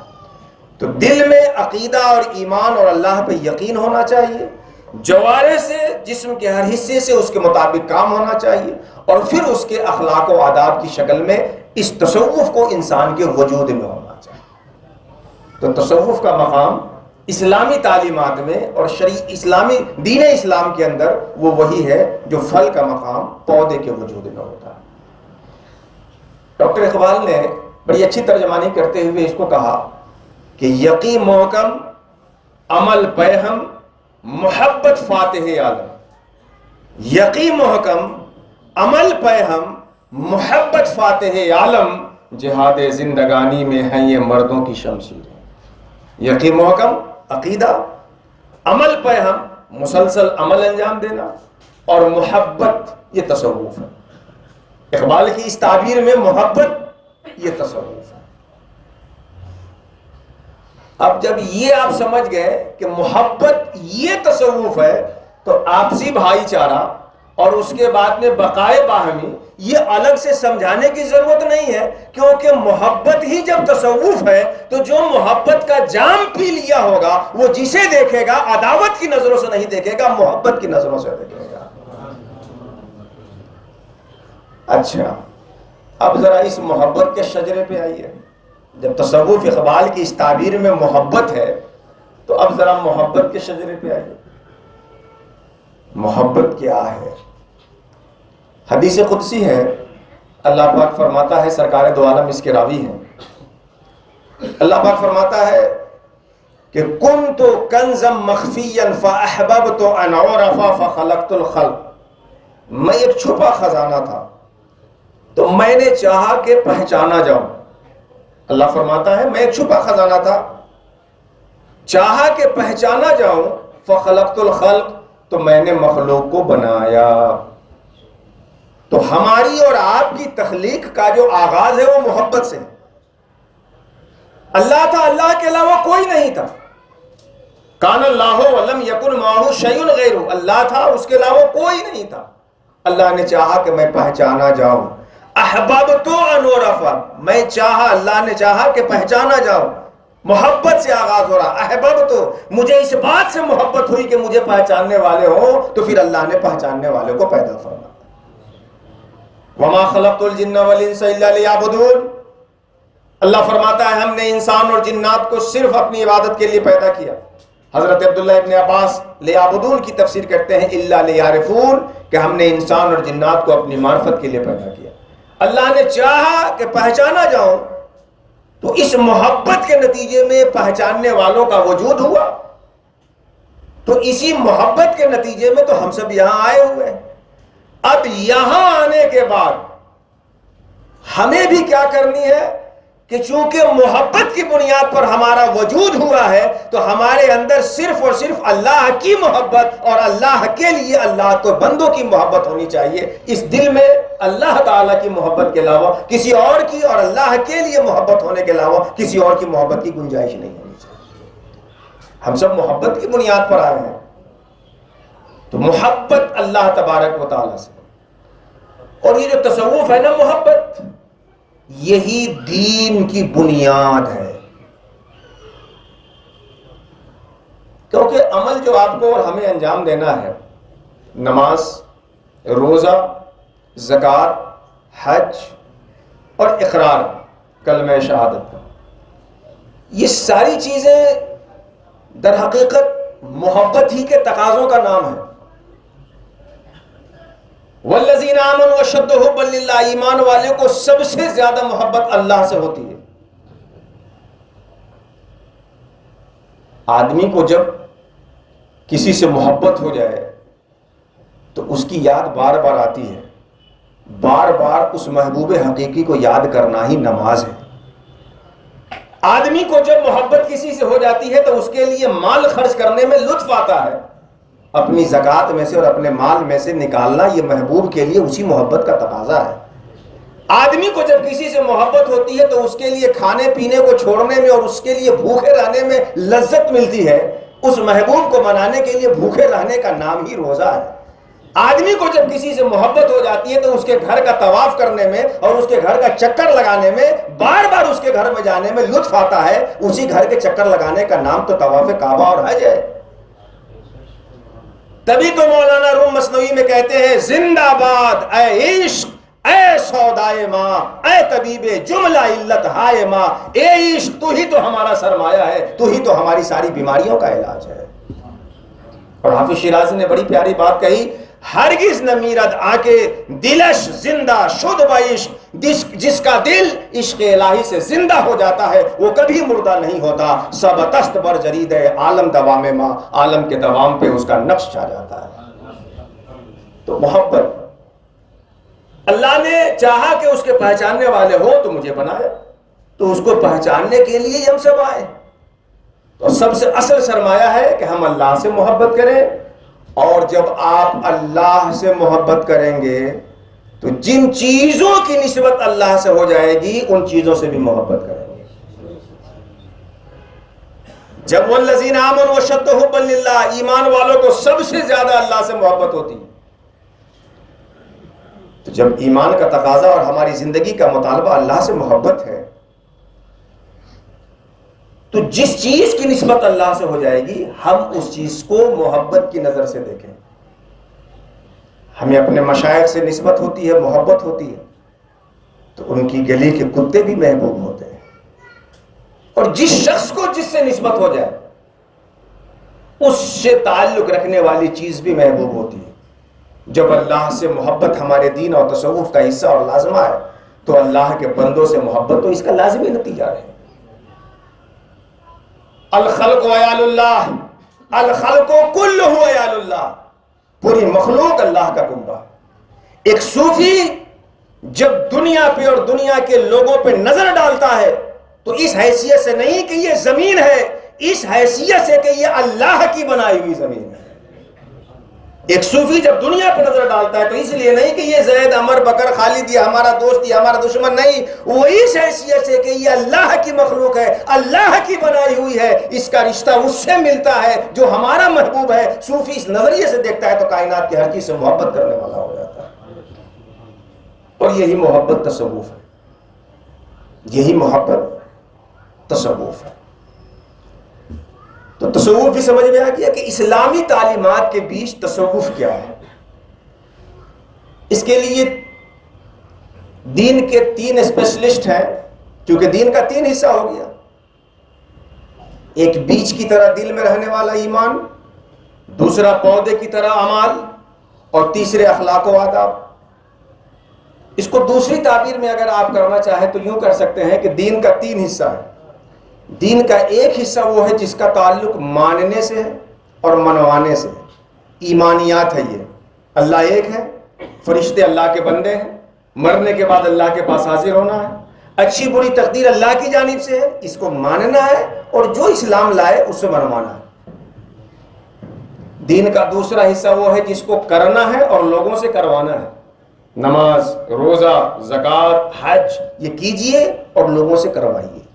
تو دل میں عقیدہ اور ایمان اور اللہ پہ یقین ہونا چاہیے، جوارے سے، جسم کے ہر حصے سے اس کے مطابق کام ہونا چاہیے، اور پھر اس کے اخلاق و آداب کی شکل میں اس تصوف کو انسان کے وجود میں ہونا چاہیے۔ تو تصوف کا مقام اسلامی تعلیمات میں اور اسلامی دین اسلام کے اندر وہ وہی ہے جو پھل کا مقام پودے کے وجود میں ہوتا ہے۔ ڈاکٹر اقبال نے بڑی اچھی ترجمانی کرتے ہوئے اس کو کہا کہ یقین محکم، عمل پیہم، محبت فاتح عالم۔ یقین محکم، عمل پیہم، محبت فاتح عالم، جہاد زندگانی میں ہیں یہ مردوں کی شمشیر۔ یقین محکم عقیدہ، عمل پیہم مسلسل عمل انجام دینا، اور محبت یہ تصوف ہے۔ اقبال کی اس تعبیر میں محبت یہ تصوف ہے۔ اب جب یہ آپ سمجھ گئے کہ محبت یہ تصوف ہے تو آپسی بھائی چارہ اور اس کے بعد میں بقائے باہمی یہ الگ سے سمجھانے کی ضرورت نہیں ہے، کیونکہ محبت ہی جب تصوف ہے تو جو محبت کا جام پی لیا ہوگا وہ جسے دیکھے گا عداوت کی نظروں سے نہیں دیکھے گا، محبت کی نظروں سے دیکھے گا۔ اچھا، اب ذرا اس محبت کے شجرے پہ آئیے۔ جب تصوف اقبال کی اس تعبیر میں محبت ہے تو اب ذرا محبت کے شجرے پہ آئیے۔ محبت کیا ہے؟ حدیث قدسی ہے، اللہ پاک فرماتا ہے، سرکار دو عالم اس کے راوی ہیں، اللہ پاک فرماتا ہے کہ کنت کنزا مخفیا فاحببت ان اعرف فخلقت الخلق، میں ایک چھپا خزانہ تھا تو میں نے چاہا کہ پہچانا جاؤں۔ اللہ فرماتا ہے میں ایک چھپا خزانہ تھا، چاہا کہ پہچانا جاؤں، فخلقت الخلق، تو میں نے مخلوق کو بنایا۔ تو ہماری اور آپ کی تخلیق کا جو آغاز ہے وہ محبت سے۔ اللہ تھا، اللہ کے علاوہ کوئی نہیں تھا۔ کان اللہ ولم یکن معہ شیء غیرہ، اللہ تھا، اس کے علاوہ کوئی نہیں تھا۔ اللہ نے چاہا کہ میں پہچانا جاؤں۔ احببت ان اعرف، میں چاہا، اللہ نے چاہا کہ پہچانا جاؤں۔ محبت سے آغاز ہو رہا۔ احببت، مجھے اس بات سے محبت ہوئی کہ مجھے پہچاننے والے ہوں، تو پھر اللہ نے پہچاننے والے کو پیدا فرمایا۔ وما خلقت الجن والانس الا لیعبدون، اللہ فرماتا ہے ہم نے انسان اور جنات کو صرف اپنی عبادت کے لیے پیدا کیا۔ حضرت عبداللہ ابن عباس لیعبدون کی تفسیر کرتے ہیں الا لیعرفون، کہ ہم نے انسان اور جنات کو اپنی معرفت کے لیے پیدا کیا۔ اللہ نے چاہا کہ پہچانا جاؤں، تو اس محبت کے نتیجے میں پہچاننے والوں کا وجود ہوا۔ تو اسی محبت کے نتیجے میں تو ہم سب یہاں آئے ہوئے ہیں۔ اب یہاں آنے کے بعد ہمیں بھی کیا کرنی ہے کہ چونکہ محبت کی بنیاد پر ہمارا وجود ہوا ہے تو ہمارے اندر صرف اور صرف اللہ کی محبت اور اللہ کے لیے اللہ کو بندوں کی محبت ہونی چاہیے۔ اس دل میں اللہ تعالیٰ کی محبت کے علاوہ کسی اور کی اور اللہ کے لیے محبت ہونے کے علاوہ کسی اور کی محبت کی گنجائش نہیں ہونی چاہیے۔ ہم سب محبت کی بنیاد پر آئے ہیں، تو محبت اللہ تبارک و تعالیٰ سے، اور یہ جو تصوف ہے نا محبت، یہی دین کی بنیاد ہے۔ کیونکہ عمل جو آپ کو اور ہمیں انجام دینا ہے، نماز، روزہ، زکوٰۃ، حج اور اقرار کلمہ شہادت کا، یہ ساری چیزیں در حقیقت محبت ہی کے تقاضوں کا نام ہے۔ والذین آمنوا اشد حبا للہ، ایمان والے کو سب سے زیادہ محبت اللہ سے ہوتی ہے۔ آدمی کو جب کسی سے محبت ہو جائے تو اس کی یاد بار بار آتی ہے، بار بار اس محبوب حقیقی کو یاد کرنا ہی نماز ہے۔ آدمی کو جب محبت کسی سے ہو جاتی ہے تو اس کے لیے مال خرچ کرنے میں لطف آتا ہے، اپنی زکوٰۃ میں سے اور اپنے مال میں سے نکالنا یہ محبوب کے لیے اسی محبت کا تقاضا ہے۔ آدمی کو جب کسی سے محبت ہوتی ہے تو اس کے لیے کھانے پینے کو چھوڑنے میں اور اس کے لیے بھوکے رہنے میں لذت ملتی ہے۔ اس محبوب کو منانے کے لیے بھوکے رہنے کا نام ہی روزہ ہے۔ آدمی کو جب کسی سے محبت ہو جاتی ہے تو اس کے گھر کا طواف کرنے میں اور اس کے گھر کا چکر لگانے میں، بار بار اس کے گھر میں جانے میں لطف آتا ہے۔ اسی گھر کے چکر لگانے کا نام تو طواف کعبہ اور حج ہے۔ تبھی تو مولانا روم مثنوی میں کہتے ہیں زندہ باد اے عشق اے سودائے ماں، اے طبیب جملہ علت ہائے ماں، اے عشق تو ہی تو ہمارا سرمایہ ہے، تو ہی تو ہماری ساری بیماریوں کا علاج ہے۔ اور حافظ شیرازی نے بڑی پیاری بات کہی، ہرگز نہ میرد آکے دلش زندہ شد بعشق، جس کا دل عشق الہی سے زندہ ہو جاتا ہے وہ کبھی مردہ نہیں ہوتا۔ سب تست بر جرید عالم دوام ماں، عالم کے دوام پہ اس کا نقش چھا جاتا ہے۔ تو محبت، اللہ نے چاہا کہ اس کے پہچاننے والے ہو تو مجھے بنایا، تو اس کو پہچاننے کے لیے ہم سب آئے۔ تو سب سے اصل سرمایہ ہے کہ ہم اللہ سے محبت کریں، اور جب آپ اللہ سے محبت کریں گے تو جن چیزوں کی نسبت اللہ سے ہو جائے گی ان چیزوں سے بھی محبت کریں گے۔ جب والذین آمنوا اشد حبا للہ، ایمان والوں کو سب سے زیادہ اللہ سے محبت ہوتی ہے۔ تو جب ایمان کا تقاضا اور ہماری زندگی کا مطالبہ اللہ سے محبت ہے، تو جس چیز کی نسبت اللہ سے ہو جائے گی ہم اس چیز کو محبت کی نظر سے دیکھیں۔ ہمیں اپنے مشائخ سے نسبت ہوتی ہے، محبت ہوتی ہے، تو ان کی گلی کے کتے بھی محبوب ہوتے ہیں۔ اور جس شخص کو جس سے نسبت ہو جائے اس سے تعلق رکھنے والی چیز بھی محبوب ہوتی ہے۔ جب اللہ سے محبت ہمارے دین اور تصوف کا حصہ اور لازمہ ہے تو اللہ کے بندوں سے محبت تو اس کا لازمی نتیجہ ہے۔ الخلق عیال اللہ، الخلق کلہ عیال اللہ، پوری مخلوق اللہ کا کنبہ ہے۔ ایک صوفی جب دنیا پہ اور دنیا کے لوگوں پہ نظر ڈالتا ہے تو اس حیثیت سے نہیں کہ یہ زمین ہے، اس حیثیت سے کہ یہ اللہ کی بنائی ہوئی زمین ہے۔ ایک صوفی جب دنیا پہ نظر ڈالتا ہے تو اس لیے نہیں کہ یہ زید، عمر، بکر، خالد یہ ہمارا دوست، یہ ہمارا دشمن، نہیں، وہ اس حیثیت سے کہ یہ اللہ کی مخلوق ہے، اللہ کی بنائی ہوئی ہے، اس کا رشتہ اس سے ملتا ہے جو ہمارا محبوب ہے۔ صوفی اس نظریے سے دیکھتا ہے تو کائنات کی ہر چیز سے محبت کرنے والا ہو جاتا ہے۔ اور یہی محبت تصوف ہے، یہی محبت تصوف ہے۔ تو تصوف بھی سمجھ میں آ گیا کہ اسلامی تعلیمات کے بیچ تصوف کیا ہے۔ اس کے لیے دین کے 3 اسپیشلسٹ ہیں، کیونکہ دین کا 3 حصہ ہو گیا۔ ایک بیج کی طرح دل میں رہنے والا ایمان، دوسرا پودے کی طرح اعمال، اور تیسرے اخلاق و آداب۔ اس کو دوسری تعبیر میں اگر آپ کرنا چاہیں تو یوں کر سکتے ہیں کہ دین کا 3 حصہ ہے۔ دین کا ایک حصہ وہ ہے جس کا تعلق ماننے سے ہے اور منوانے سے ہے، ایمانیات ہے۔ یہ اللہ ایک ہے، فرشتے اللہ کے بندے ہیں، مرنے کے بعد اللہ کے پاس حاضر ہونا ہے، اچھی بری تقدیر اللہ کی جانب سے ہے، اس کو ماننا ہے، اور جو اسلام لائے اس سے منوانا ہے۔ دین کا دوسرا حصہ وہ ہے جس کو کرنا ہے اور لوگوں سے کروانا ہے، نماز، روزہ، زکوٰۃ، حج، یہ کیجئے اور لوگوں سے کروائیے۔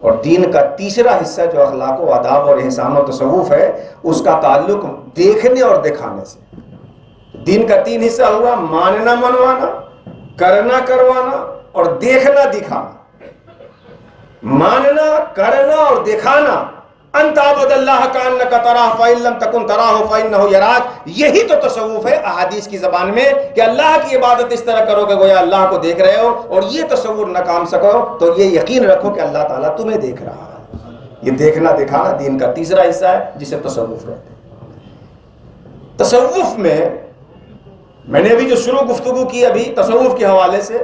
اور دین کا تیسرا حصہ جو اخلاق و آداب اور احسان و تصوف ہے، اس کا تعلق دیکھنے اور دکھانے سے۔ دین کا 3 حصہ ہوا، ماننا منوانا، کرنا کروانا، اور دیکھنا دکھانا۔ ماننا، کرنا اور دکھانا، ان تعبد اللہ کانک تراہ فإن لم تکن تراہ فإنہ یراک، یہی تو تصوف ہے احادیث کی زبان میں، کہ اللہ کی عبادت اس طرح کرو کہ گویا اللہ کو دیکھ رہے ہو، اور یہ تصور نہ کام سکو تو یہ یقین رکھو کہ اللہ تعالیٰ تمہیں دیکھ رہا ہے۔ یہ دیکھنا دکھانا دین کا تیسرا حصہ ہے جسے تصوف کہتے ہیں۔ تصوف میں نے ابھی جو شروع گفتگو کی ابھی تصوف کے حوالے سے،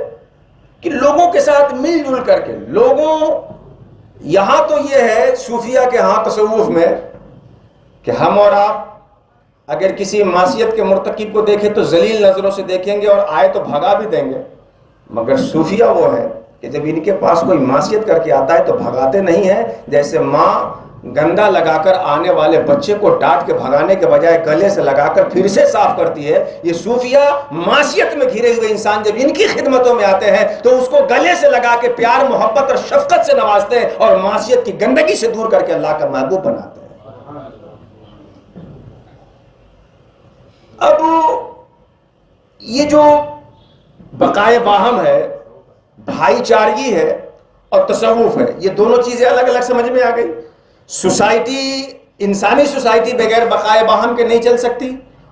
کہ لوگوں کے ساتھ مل جل کر کے، لوگوں، یہاں تو یہ ہے صوفیہ کے ہاں تصوف میں کہ ہم اور آپ اگر کسی معصیت کے مرتکب کو دیکھیں تو ذلیل نظروں سے دیکھیں گے اور آئے تو بھگا بھی دیں گے، مگر صوفیہ وہ ہے کہ جب ان کے پاس کوئی معصیت کر کے آتا ہے تو بھگاتے نہیں ہیں، جیسے ماں گندا لگا کر آنے والے بچے کو ڈانٹ کے بھگانے کے بجائے گلے سے لگا کر پھر سے صاف کرتی ہے، یہ صوفیہ معصیت میں گھرے ہوئے انسان جب ان کی خدمتوں میں آتے ہیں تو اس کو گلے سے لگا کے پیار، محبت اور شفقت سے نوازتے ہیں اور معصیت کی گندگی سے دور کر کے اللہ کا محبوب بناتے ہیں۔ اب یہ جو بقائے باہم ہے، بھائی چارگی ہے اور تصوف ہے، یہ دونوں چیزیں الگ الگ سمجھ میں آ گئی۔ سوسائٹی، انسانی سوسائٹی بغیر بقائے باہم کے نہیں چل سکتی،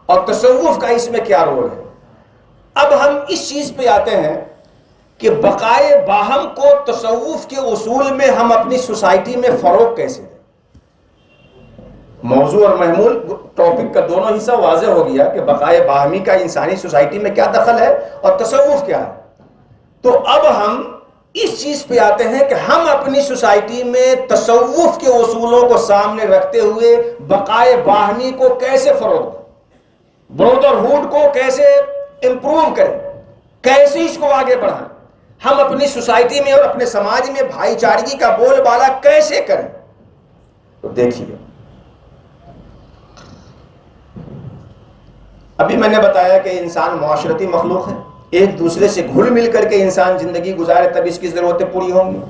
اور تصوف کا اس میں کیا رول ہے۔ اب ہم اس چیز پہ آتے ہیں کہ بقائے باہم کو تصوف کے اصول میں ہم اپنی سوسائٹی میں فروغ کیسے دیں. موضوع اور محمول ٹاپک کا دونوں حصہ واضح ہو گیا کہ بقائے باہمی کا انسانی سوسائٹی میں کیا دخل ہے اور تصوف کیا ہے. تو اب ہم اس چیز پہ آتے ہیں کہ ہم اپنی سوسائٹی میں تصوف کے اصولوں کو سامنے رکھتے ہوئے بقائے باہمی کو کیسے فروغ دیں, برادرہوڈ کو کیسے امپروو کریں, کیسے اس کو آگے بڑھائیں, ہم اپنی سوسائٹی میں اور اپنے سماج میں بھائی چارگی کا بول بالا کیسے کریں. تو دیکھیے, ابھی میں نے بتایا کہ انسان معاشرتی مخلوق ہے, ایک دوسرے سے گھل مل کر کے انسان زندگی گزارے تب اس کی ضرورتیں پوری ہوں گی.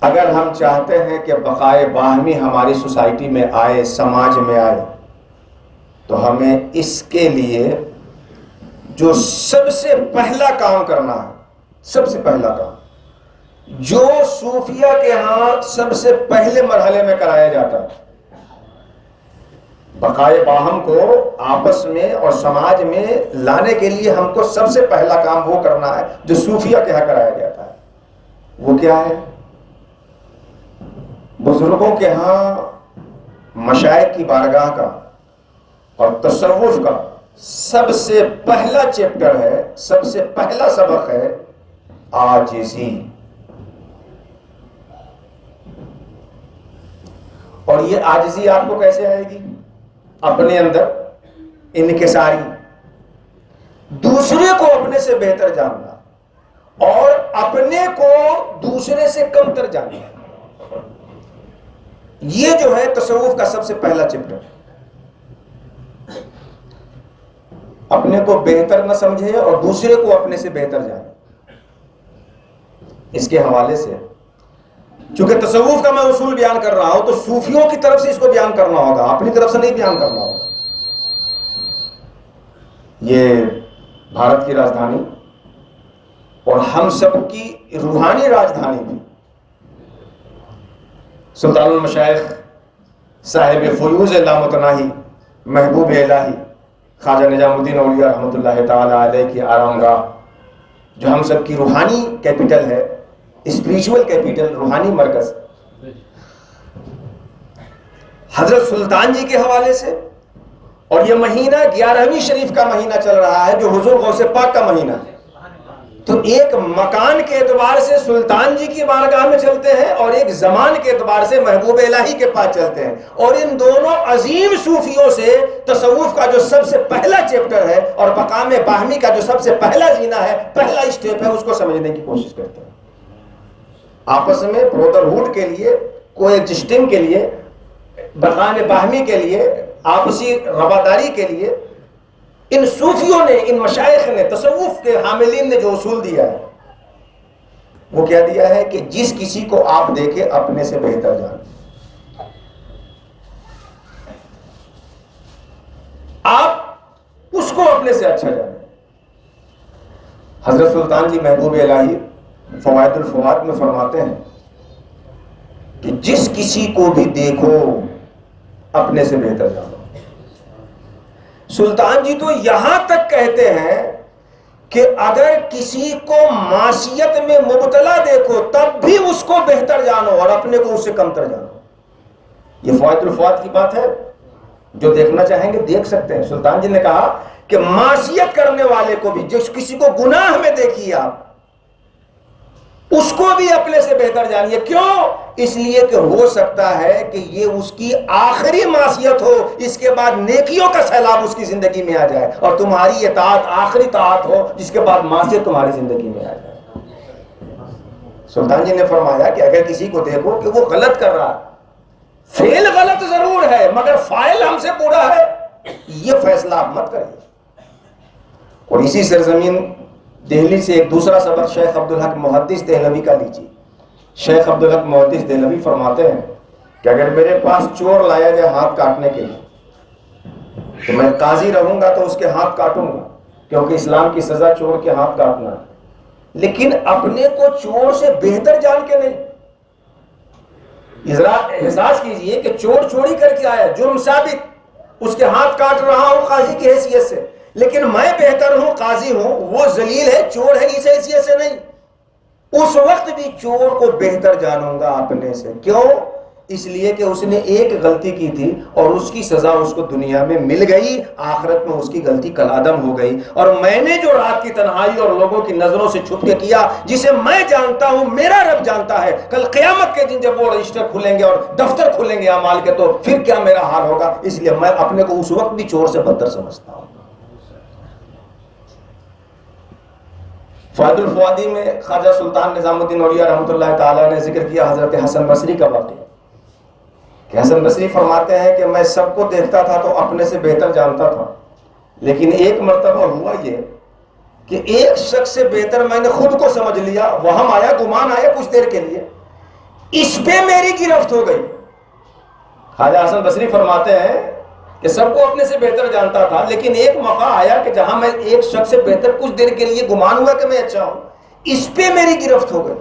اگر ہم چاہتے ہیں کہ بقائے باہمی ہماری سوسائٹی میں آئے, سماج میں آئے, تو ہمیں اس کے لیے جو سب سے پہلا کام کرنا ہے, سب سے پہلا کام جو صوفیہ کے ہاں سب سے پہلے مرحلے میں کرایا جاتا ہے, بقائے باہم کو آپس میں اور سماج میں لانے کے لیے ہم کو سب سے پہلا کام وہ کرنا ہے جو صوفیہ کے ہاں کرایا جاتا ہے. وہ کیا ہے؟ بزرگوں کے ہاں مشائخ کی بارگاہ کا اور تصوف کا سب سے پہلا چیپٹر ہے, سب سے پہلا سبق ہے عاجزی. اور یہ عاجزی آپ کو کیسے آئے گی؟ اپنے اندر انکساری, دوسرے کو اپنے سے بہتر جاننا اور اپنے کو دوسرے سے کم تر جاننا. یہ جو ہے تصوف کا سب سے پہلا چیپٹر. اپنے کو بہتر نہ سمجھے اور دوسرے کو اپنے سے بہتر جانے. اس کے حوالے سے چونکہ تصوف کا میں اصول بیان کر رہا ہوں تو صوفیوں کی طرف سے اس کو بیان کرنا ہوگا, اپنی طرف سے نہیں بیان کرنا ہوگا. یہ بھارت کی راجدھانی اور ہم سب کی روحانی راجدھانی بھی سلطان المشائخ صاحب فیوض لامتناہی محبوب الہی خواجہ نظام الدین اولیاء رحمۃ اللہ تعالی علیہ کی آرام گاہ, جو ہم سب کی روحانی کیپٹل ہے, اسپریچول کیپٹل, روحانی مرکز, حضرت سلطان جی کے حوالے سے. اور یہ مہینہ 11ویں شریف کا مہینہ چل رہا ہے جو حضور غوث پاک کا مہینہ ہے. تو ایک مکان کے اعتبار سے سلطان جی کی بارگاہ میں چلتے ہیں اور ایک زمان کے اعتبار سے محبوب الہی کے پاس چلتے ہیں. اور ان دونوں عظیم صوفیوں سے تصوف کا جو سب سے پہلا چیپٹر ہے اور مقام باہمی کا جو سب سے پہلا زینہ ہے, پہلا اسٹیپ ہے, اس کو سمجھنے کی کوشش کرتے ہیں. آپس میں برادرہوڈ کے لیے, کوئی ایگزسٹنگ کے لیے, مقام باہمی کے لیے, آپسی رواداری کے لیے ان صوفیوں نے, ان مشائخ نے, تصوف کے حاملین نے جو اصول دیا ہے وہ کیا دیا ہے کہ جس کسی کو آپ دیکھیں اپنے سے بہتر جانیں, آپ اس کو اپنے سے اچھا جانیں. حضرت سلطان جی محبوب الہی فوائد الفوائد میں فرماتے ہیں کہ جس کسی کو بھی دیکھو اپنے سے بہتر جانو. سلطان جی تو یہاں تک کہتے ہیں کہ اگر کسی کو معصیت میں مبتلا دیکھو تب بھی اس کو بہتر جانو اور اپنے کو اس سے کم تر جانو. یہ فوائد الفوائد کی بات ہے, جو دیکھنا چاہیں گے دیکھ سکتے ہیں. سلطان جی نے کہا کہ معصیت کرنے والے کو بھی, جس کسی کو گناہ میں دیکھیے آپ, اس کو بھی اپنے سے بہتر جانیے. کیوں؟ اس لیے کہ ہو سکتا ہے کہ یہ اس کی آخری معصیت ہو, اس کے بعد نیکیوں کا سیلاب اس کی زندگی میں آ جائے, اور تمہاری اطاعت آخری طاعت ہو جس کے بعد معصیت تمہاری زندگی میں آ جائے. سلطان جی نے فرمایا کہ اگر کسی کو دیکھو کہ وہ غلط کر رہا ہے, فعل غلط ضرور ہے مگر فاعل ہم سے پورا ہے, یہ فیصلہ آپ مت کریے. اور اسی سرزمین دہلی سے ایک دوسرا سبق شیخ عبدالحق محدث دہلوی کا لیجیے. شیخ عبدالحق محدث دہلوی فرماتے ہیں کہ اگر میرے پاس چور لایا جائے ہاتھ کاٹنے کے لیے تو میں قاضی رہوں گا تو اس کے ہاتھ کاٹوں گا, کیونکہ اسلام کی سزا چور کے ہاتھ کاٹنا ہے. لیکن اپنے کو چور سے بہتر جان کے نہیں. احساس کیجئے کہ چور چوری کر کے آیا, جرم ثابت, اس کے ہاتھ کاٹ رہا ہوں قاضی کی حیثیت سے, لیکن میں بہتر ہوں، قاضی ہوں، وہ ذلیل ہے، چور ہے، اس حیثیت سے نہیں، اس وقت بھی چور کو بہتر جانوں گا اپنے سے۔ کیوں؟ اس لیے کہ اس نے ایک غلطی کی تھی اور اس کی سزا اس کو دنیا میں مل گئی، آخرت میں اس کی غلطی کالعدم ہو گئی۔ اور میں نے جو رات کی تنہائی اور لوگوں کی نظروں سے چھپ کے کیا، جسے میں جانتا ہوں، میرا رب جانتا ہے، کل قیامت کے دن جب وہ رجسٹر کھلیں گے اور دفتر کھلیں گے اعمال کے، تو پھر کیا میرا حال ہوگا۔ اس لیے میں اپنے کو اس وقت بھی چور سے بدتر سمجھتا ہوں۔ فائد الفوادی میں خواجہ سلطان نظام الدین اولیاء رحمۃ اللہ تعالیٰ نے ذکر کیا حضرت حسن بصری کا واقعہ، کہ حسن بصری فرماتے ہیں کہ میں سب کو دیکھتا تھا تو اپنے سے بہتر جانتا تھا، لیکن ایک مرتبہ ہوا یہ کہ ایک شخص سے بہتر میں نے خود کو سمجھ لیا، وہم آیا، گمان آیا کچھ دیر کے لیے، اس پہ میری گرفت ہو گئی۔ خواجہ حسن بصری فرماتے ہیں کہ سب کو اپنے سے بہتر جانتا تھا، لیکن ایک موقع آیا کہ جہاں میں ایک شخص سے بہتر کچھ دیر کے لیے گمان ہوا کہ میں اچھا ہوں، اس پہ میری گرفت ہو گئی۔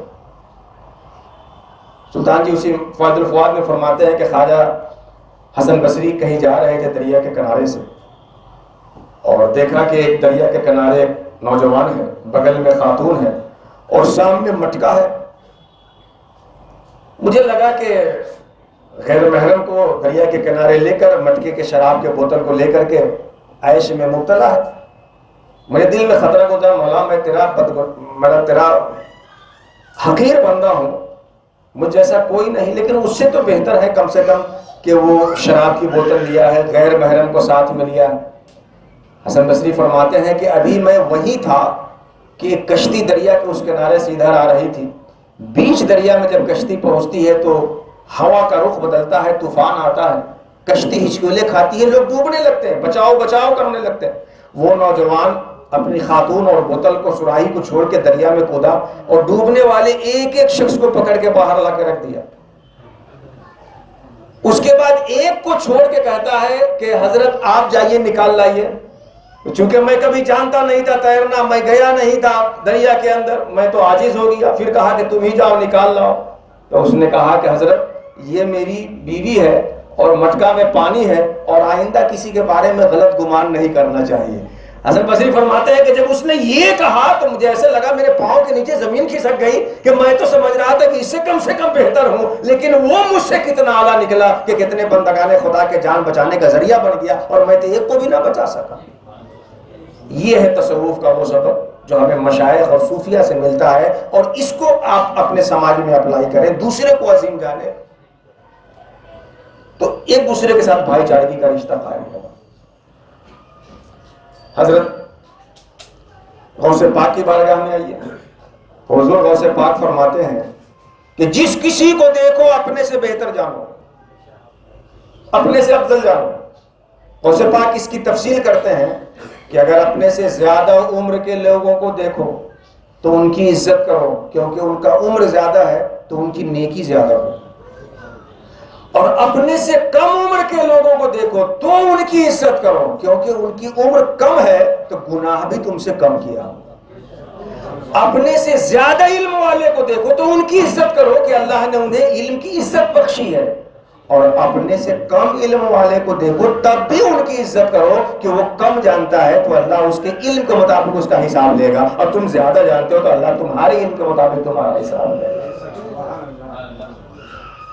سلطان جی اسی فائد الفواد میں فرماتے ہیں کہ خواجہ حسن بصری کہیں جا رہے تھے دریا کے کنارے سے، اور دیکھا کہ ایک دریا کے کنارے نوجوان ہے، بغل میں خاتون ہے اور سامنے مٹکا ہے۔ مجھے لگا کہ غیر محرم کو دریا کے کنارے لے کر مٹکے کے شراب کے بوتل کو لے کر کے عیش میں مبتلا ہے۔ میرے دل میں خطرہ گزرا، مولا میں تیرا حقیر بندہ ہوں، مجھ جیسا کوئی نہیں، لیکن اس سے تو بہتر ہے کم سے کم کہ وہ شراب کی بوتل لیا ہے، غیر محرم کو ساتھ میں لیا ہے۔ حسن بصری فرماتے ہیں کہ ابھی میں وہی تھا کہ ایک کشتی دریا کے اس کنارے سے ادھر آ رہی تھی۔ بیچ دریا میں جب کشتی پہنچتی ہے تو ہوا کا رخ بدلتا ہے، طوفان آتا ہے، کشتی ہچکولے کھاتی ہے، لوگ ڈوبنے لگتے ہیں، بچاؤ بچاؤ کرنے لگتے ہیں۔ وہ نوجوان اپنی خاتون اور بوتل کو، سراہی کو چھوڑ کے دریا میں کودا اور ڈوبنے والے ایک ایک شخص کو پکڑ کے باہر لا کے رکھ دیا۔ اس کے بعد ایک کو چھوڑ کے کہتا ہے کہ حضرت آپ جائیے نکال لائیے، چونکہ میں کبھی جانتا نہیں تھا تیرنا، میں گیا نہیں تھا دریا کے اندر، میں تو عاجز ہو گیا۔ پھر کہا کہ تم ہی جاؤ نکال لاؤ۔ تو اس نے کہا کہ حضرت یہ میری بیوی ہے اور مٹکا میں پانی ہے، اور آئندہ کسی کے بارے میں غلط گمان نہیں کرنا چاہیے۔ حسن بصری فرماتے ہیں کہ جب اس نے یہ کہا تو مجھے ایسے لگا میرے پاؤں کے نیچے زمین کھسک گئی، کہ میں تو سمجھ رہا تھا کہ اس سے کم بہتر ہوں، لیکن وہ مجھ سے کتنا اعلیٰ نکلا کہ کتنے بندگان خدا کے جان بچانے کا ذریعہ بن گیا، اور میں تو ایک کو بھی نہ بچا سکا۔ یہ ہے تصوف کا وہ سبق جو ہمیں مشائخ اور صوفیہ سے ملتا ہے، اور اس کو آپ اپنے سماج میں اپلائی کریں، دوسرے کو عظیم جانیں، تو ایک دوسرے کے ساتھ بھائی چارگی کا رشتہ قائم ہوگا۔ حضرت غوث پاک کی بارگاہ میں آئیے، حضور غوث پاک فرماتے ہیں کہ جس کسی کو دیکھو اپنے سے بہتر جانو، اپنے سے افضل جانو۔ غوث پاک اس کی تفصیل کرتے ہیں کہ اگر اپنے سے زیادہ عمر کے لوگوں کو دیکھو تو ان کی عزت کرو، کیونکہ ان کا عمر زیادہ ہے تو ان کی نیکی زیادہ ہو، اور اپنے سے کم عمر کے لوگوں کو دیکھو تو ان کی عزت کرو، کیونکہ ان کی عمر کم ہے تو گناہ بھی تم سے کم کیا۔ اپنے سے زیادہ علم والے کو دیکھو تو ان کی عزت کرو کہ اللہ نے انہیں علم کی عزت بخشی ہے، اور اپنے سے کم علم والے کو دیکھو تب بھی ان کی عزت کرو کہ وہ کم جانتا ہے تو اللہ اس کے علم کے مطابق اس کا حساب لے گا، اور تم زیادہ جانتے ہو تو اللہ تمہارے علم کے مطابق تمہارا حساب لے گا۔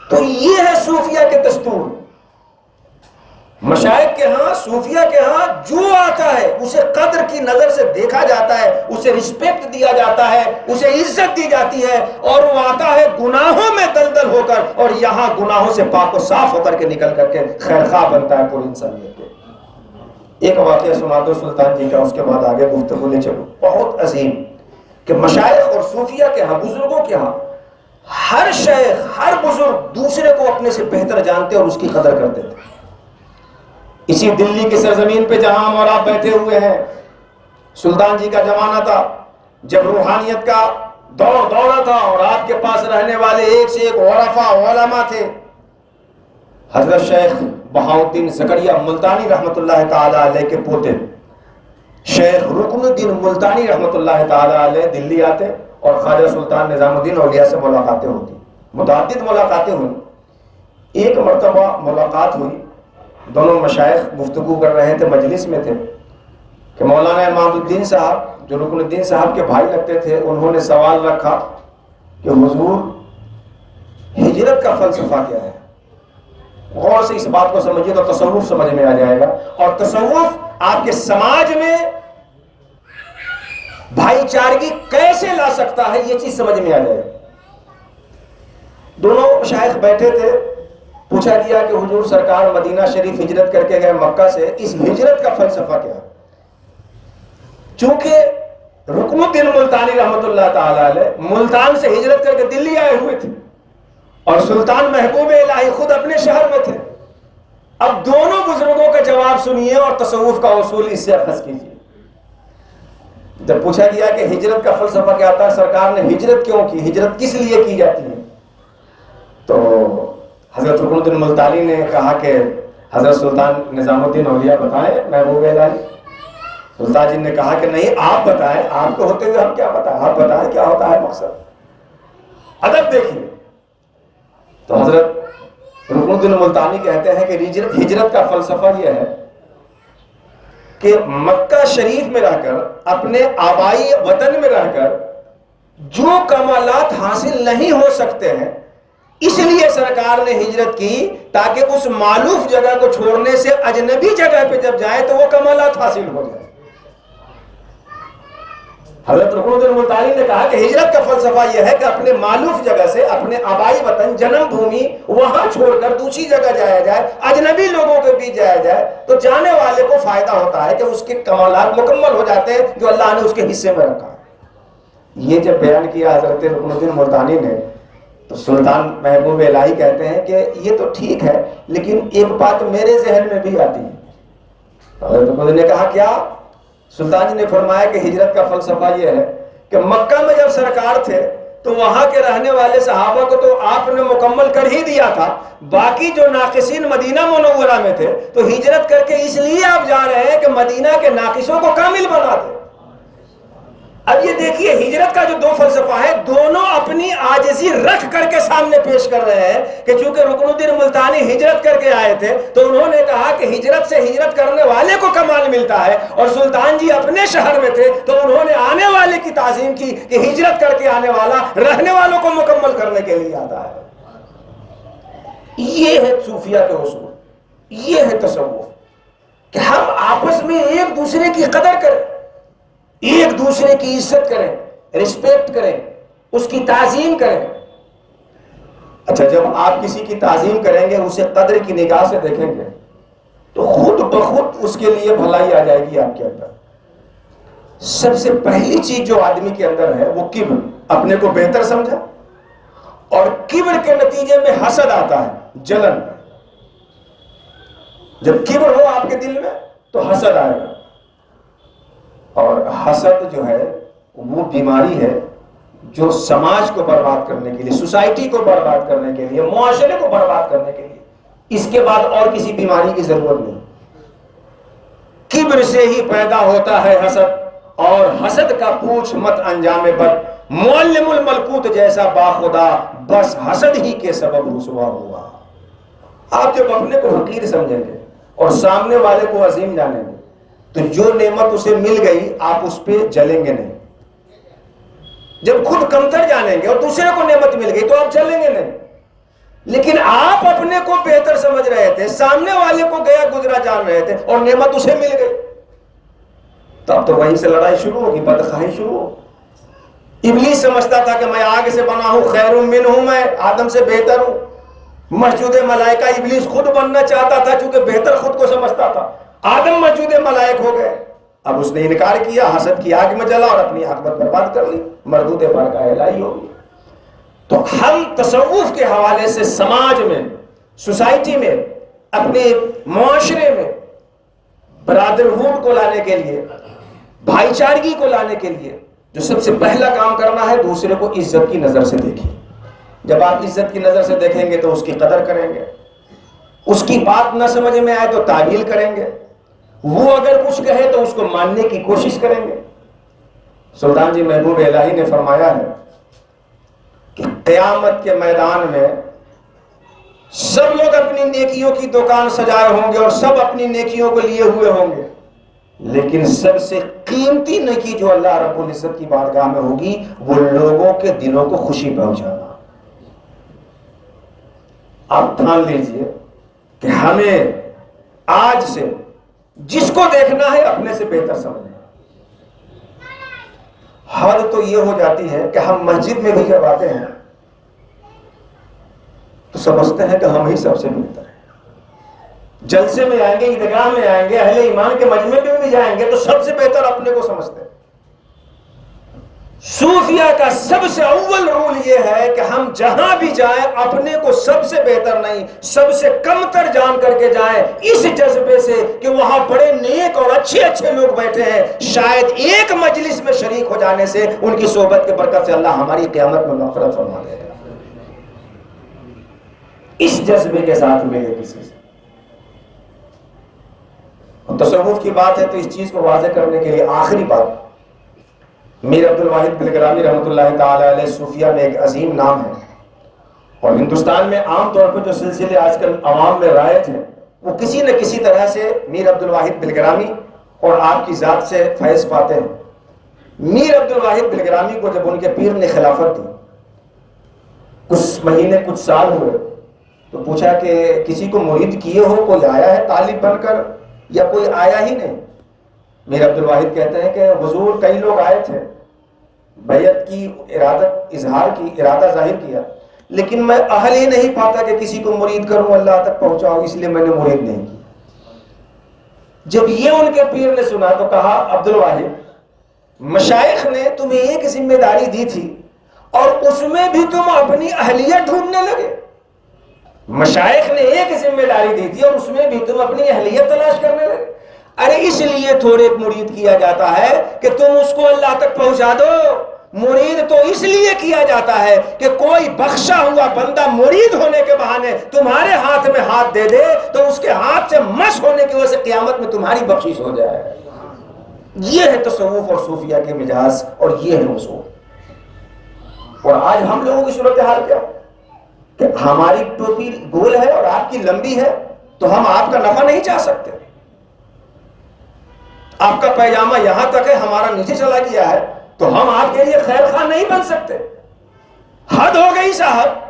تو یہ ہے صوفیہ کے دستور۔ مشائخ کے ہاں، صوفیہ کے ہاں جو آتا ہے اسے قدر کی نظر سے دیکھا جاتا ہے، اسے رسپیکٹ دیا جاتا ہے، اسے عزت دی جاتی ہے، اور وہ آتا ہے گناہوں میں دلدل ہو کر، اور یہاں گناہوں سے پاک و صاف ہو کر کے نکل کر کے خیرخواہ بنتا ہے پوری انسانیت کے۔ ایک واقعہ سنا دو سلطان جی کا، اس کے بعد آگے گفتگو لے چلو، بہت عظیم، کہ مشائخ اور صوفیہ کے ہاں، بزرگوں کے ہاں، ہر شیخ، ہر بزرگ دوسرے کو اپنے سے بہتر جانتے اور اس کی قدر کرتے تھے۔ اسی دلی کی سرزمین پہ جہاں ہم اور آپ بیٹھے ہوئے ہیں، سلطان جی کا زمانہ تھا جب روحانیت کا دور دورہ تھا، اور آپ کے پاس رہنے والے ایک سے ایک عرفاء علماء تھے۔ حضرت شیخ بہاؤالدین زکریا ملتانی رحمۃ اللہ تعالی علیہ کے پوتے شیخ رکن الدین ملتانی رحمۃ اللہ تعالی علیہ دلی آتے، اور خواجہ سلطان نظام الدین اولیاء سے ملاقاتیں ہوتی، متعدد ملاقاتیں ہوئی۔ ایک مرتبہ ملاقات ہوئی، دونوں مشائخ گفتگو کر رہے تھے، مجلس میں تھے، کہ مولانا امام الدین صاحب جو رکن الدین صاحب کے بھائی لگتے تھے، انہوں نے سوال رکھا کہ حضور ہجرت کا فلسفہ کیا ہے؟ غور سے اس بات کو سمجھیے تو تصوف سمجھ میں آ جائے گا، اور تصوف آپ کے سماج میں بھائی چارگی کیسے لا سکتا ہے، یہ چیز سمجھ میں آ جائے گا۔ دونوں مشائخ بیٹھے تھے، پوچھا گیا کہ حضور سرکار مدینہ شریف ہجرت کر کے گئے مکہ سے، اس ہجرت کا فلسفہ کیا ہے؟ چونکہ رکن الدین ملتانی رحمۃ اللہ تعالی علیہ ملتان سے ہجرت کر کے دلی آئے ہوئے تھے، اور سلطان محبوب الہی خود اپنے شہر میں تھے۔ اب دونوں بزرگوں کا جواب سنیے اور تصوف کا اصول اس سے اخذ کیجیے۔ جب پوچھا گیا کہ ہجرت کا فلسفہ کیا تھا، سرکار نے ہجرت کیوں کی، ہجرت کس لیے کی جاتی ہے، تو حضرت رکن الدین ملتانی نے کہا کہ حضرت سلطان نظام الدین اولیاء بتائیں محبوب الہی۔ سلطان جی نے کہا کہ نہیں، آپ بتائیں، آپ کو ہوتے ہوئے ہم کیا بتائیں، آپ بتائیں کیا ہوتا ہے مقصد۔ ادب دیکھیے، تو حضرت رکن الدین ملتانی کہتے ہیں کہ ہجرت کا فلسفہ یہ ہے کہ مکہ شریف میں رہ کر، اپنے آبائی وطن میں رہ کر جو کمالات حاصل نہیں ہو سکتے ہیں، اس لیے سرکار نے ہجرت کی تاکہ اس معلوف جگہ کو چھوڑنے سے اجنبی جگہ پہ جب جائے تو وہ کمالات حاصل ہو جائے۔ حضرت رکن الدین ملتانی نے کہا کہ ہجرت کا فلسفہ یہ ہے کہ اپنے معلوف جگہ سے، اپنے آبائی وطن جنم بھومی وہاں چھوڑ کر دوسری جگہ جایا جائے، اجنبی لوگوں کے بیچ جایا جائے، تو جانے والے کو فائدہ ہوتا ہے کہ اس کے کمالات مکمل ہو جاتے ہیں جو اللہ نے اس کے حصے میں رکھا ہے۔ یہ جب بیان کیا حضرت رکن الدین ملتانی نے، تو سلطان محبوب الہی کہتے ہیں کہ یہ تو ٹھیک ہے، لیکن ایک بات میرے ذہن میں بھی آتی ہے۔ حضرت رکن الدین نے کہا کیا؟ سلطان جی نے فرمایا کہ ہجرت کا فلسفہ یہ ہے کہ مکہ میں جب سرکار تھے تو وہاں کے رہنے والے صحابہ کو تو آپ نے مکمل کر ہی دیا تھا، باقی جو ناقصین مدینہ منورہ میں تھے تو ہجرت کر کے اس لیے آپ جا رہے ہیں کہ مدینہ کے ناقصوں کو کامل بنا دیں۔ اب یہ دیکھیے ہجرت کا جو دو فلسفہ ہے، دونوں اپنی عاجزی رکھ کر کے سامنے پیش کر رہے ہیں کہ چونکہ رکن الدین ملتانی ہجرت کر کے آئے تھے تو انہوں نے کہا کہ ہجرت سے ہجرت کرنے والے کو کمال ملتا ہے، اور سلطان جی اپنے شہر میں تھے تو انہوں نے آنے والے کی تعظیم کی کہ ہجرت کر کے آنے والا رہنے والوں کو مکمل کرنے کے لیے آتا ہے۔ یہ ہے صوفیہ کے اصول، یہ ہے تصوف، کہ ہم آپس میں ایک دوسرے کی قدر کریں، ایک دوسرے کی عزت کریں، رسپیکٹ کریں، اس کی تعظیم کریں۔ اچھا، جب آپ کسی کی تعظیم کریں گے، اسے قدر کی نگاہ سے دیکھیں گے تو خود بخود اس کے لیے بھلائی آ جائے گی آپ کے اندر۔ سب سے پہلی چیز جو آدمی کے اندر ہے وہ کبر، اپنے کو بہتر سمجھا، اور کبر کے نتیجے میں حسد آتا ہے، جلن۔ جب کبر ہو آپ کے دل میں تو حسد آئے گا، اور حسد جو ہے وہ بیماری ہے جو سماج کو برباد کرنے کے لیے، سوسائٹی کو برباد کرنے کے لیے، معاشرے کو برباد کرنے کے لیے، اس کے بعد اور کسی بیماری کی ضرورت نہیں۔ کبر سے ہی پیدا ہوتا ہے حسد، اور حسد کا پوچھ مت انجام بد، معلم الملکوت جیسا باخدا بس حسد ہی کے سبب رسوا ہوا۔ آپ جب اپنے کو حقیر سمجھیں گے اور سامنے والے کو عظیم جانیں گے تو جو نعمت اسے مل گئی آپ اس پہ جلیں گے نہیں۔ جب خود کمتر جانیں گے اور دوسرے کو نعمت مل گئی تو آپ جلیں گے نہیں، لیکن آپ اپنے کو بہتر سمجھ رہے تھے، سامنے والے کو گیا گزرا جان رہے تھے اور نعمت اسے مل گئی، تو اب تو وہیں سے لڑائی شروع ہوگی، بدخواہی شروع ہوگی۔ ابلیس سمجھتا تھا کہ میں آگ سے بنا ہوں، خیر من ہوں، میں آدم سے بہتر ہوں۔ مسجود ملائکہ ابلیس خود بننا چاہتا تھا چونکہ بہتر خود کو سمجھتا تھا، آدم مسجود ملائک ہو گئے۔ اب اس نے انکار کیا، حسد کی آگ میں جلا اور اپنی عاقبت برباد کر لی، مردود پر کا الہی ہو گئی۔ تو ہم تصوف کے حوالے سے سماج میں، سوسائٹی میں، اپنے معاشرے میں برادرہوڈ کو لانے کے لیے، بھائی چارگی کو لانے کے لیے جو سب سے پہلا کام کرنا ہے، دوسرے کو عزت کی نظر سے دیکھیں۔ جب آپ عزت کی نظر سے دیکھیں گے تو اس کی قدر کریں گے، اس کی بات نہ سمجھ میں آئے تو تعویل کریں گے، وہ اگر کچھ کہے تو اس کو ماننے کی کوشش کریں گے۔ سلطان جی محبوب الہی نے فرمایا ہے کہ قیامت کے میدان میں سب لوگ اپنی نیکیوں کی دکان سجائے ہوں گے اور سب اپنی نیکیوں کو لیے ہوئے ہوں گے، لیکن سب سے قیمتی نیکی جو اللہ رب العزت کی بارگاہ میں ہوگی وہ لوگوں کے دلوں کو خوشی پہنچانا. آپ ٹھان لیجئے کہ ہمیں آج سے جس کو دیکھنا ہے اپنے سے بہتر سمجھنا. حد تو یہ ہو جاتی ہے کہ ہم مسجد میں بھی جب آتے ہیں تو سمجھتے ہیں کہ ہم ہی سب سے بہتر ہیں. جلسے میں آئیں گے, عیدگاہ میں آئیں گے, اہل ایمان کے مجمع میں بھی جائیں گے تو سب سے بہتر اپنے کو سمجھتے ہیں. صوفیہ کا سب سے اول رول یہ ہے کہ ہم جہاں بھی جائیں اپنے کو سب سے بہتر نہیں, سب سے کم تر جان کر کے جائیں, اس جذبے سے کہ وہاں بڑے نیک اور اچھے لوگ بیٹھے ہیں, شاید ایک مجلس میں شریک ہو جانے سے ان کی صحبت کے برکت سے اللہ ہماری قیامت میں مغفرت فرما دے گا. اس جذبے کے ساتھ ملے کسی سے. تصوف کی بات ہے تو اس چیز کو واضح کرنے کے لیے آخری بات, میر عبد الواحد بلگرامی رحمۃ اللہ تعالی علیہ صوفیہ میں ایک عظیم نام ہے, اور ہندوستان میں عام طور پر جو سلسلے آج کل عوام میں رائج ہیں وہ کسی نہ کسی طرح سے میر عبد الواحد بلگرامی اور آپ کی ذات سے فیض پاتے ہیں. میر عبد الواحد بلگرامی کو جب ان کے پیر نے خلافت دی, کچھ مہینے کچھ سال ہوئے, تو پوچھا کہ کسی کو مرید کیے ہو, کوئی آیا ہے طالب بن کر یا کوئی آیا ہی نہیں؟ میر عبد الواحد کہتے ہیں کہ حضور کئی لوگ آئے تھے, بیعت کی ارادہ ظاہر کیا, لیکن میں اہل ہی نہیں پاتا کہ کسی کو مرید کروں, اللہ تک پہنچاؤں, اس لیے میں نے مرید نہیں کی. جب یہ ان کے پیر نے سنا تو کہا, عبد الواحد مشائخ نے تمہیں ایک ذمہ داری دی تھی اور اس میں بھی تم اپنی اہلیت ڈھونڈنے لگے. مشائخ نے ایک ذمہ داری دی تھی اور اس میں بھی تم اپنی اہلیت تلاش کرنے لگے. ارے اس لیے تھوڑے مرید کیا جاتا ہے کہ تم اس کو اللہ تک پہنچا دو. مرید تو اس لیے کیا جاتا ہے کہ کوئی بخشا ہوا بندہ مرید ہونے کے بہانے تمہارے ہاتھ میں ہاتھ دے دے تو اس کے ہاتھ سے مس ہونے کی وجہ سے قیامت میں تمہاری بخشش ہو جائے. یہ ہے تصوف اور صوفیہ کے مجاز, اور یہ ہے اصول. اور آج ہم لوگوں کی صورتحال کیا کہ ہماری ٹوپی گول ہے اور آپ کی لمبی ہے تو ہم آپ کا نفع نہیں چاہ سکتے. آپ کا پیجامہ یہاں تک ہے, ہمارا نیچے چلا گیا ہے تو ہم آپ کے لیے خیر خواہ نہیں بن سکتے. حد ہو گئی صاحب.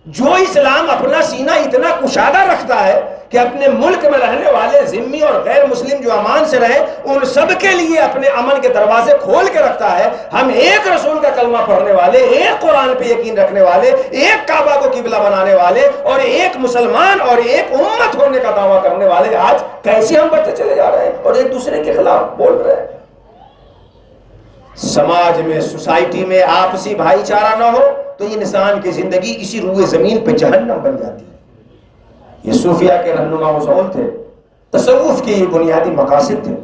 جو اسلام اپنا سینہ اتنا کشادہ رکھتا ہے کہ اپنے ملک میں رہنے والے ذمی اور غیر مسلم جو امان سے رہیں ان سب کے لیے اپنے امن کے دروازے کھول کے رکھتا ہے, ہم ایک رسول کا کلمہ پڑھنے والے, ایک قرآن پہ یقین رکھنے والے, ایک کعبہ کو قبلہ بنانے والے اور ایک مسلمان اور ایک امت ہونے کا دعویٰ کرنے والے آج کیسے ہم بڑھتے چلے جا رہے ہیں اور ایک دوسرے کے خلاف بول رہے ہیں. سماج میں, سوسائٹی میں آپسی بھائی چارہ نہ ہو تو انسان کی زندگی اسی روئے زمین پہ جہنم بن جاتی ہے. یہ صوفیہ کے رہنما اصول تھے, تصوف کے یہ بنیادی مقاصد تھے.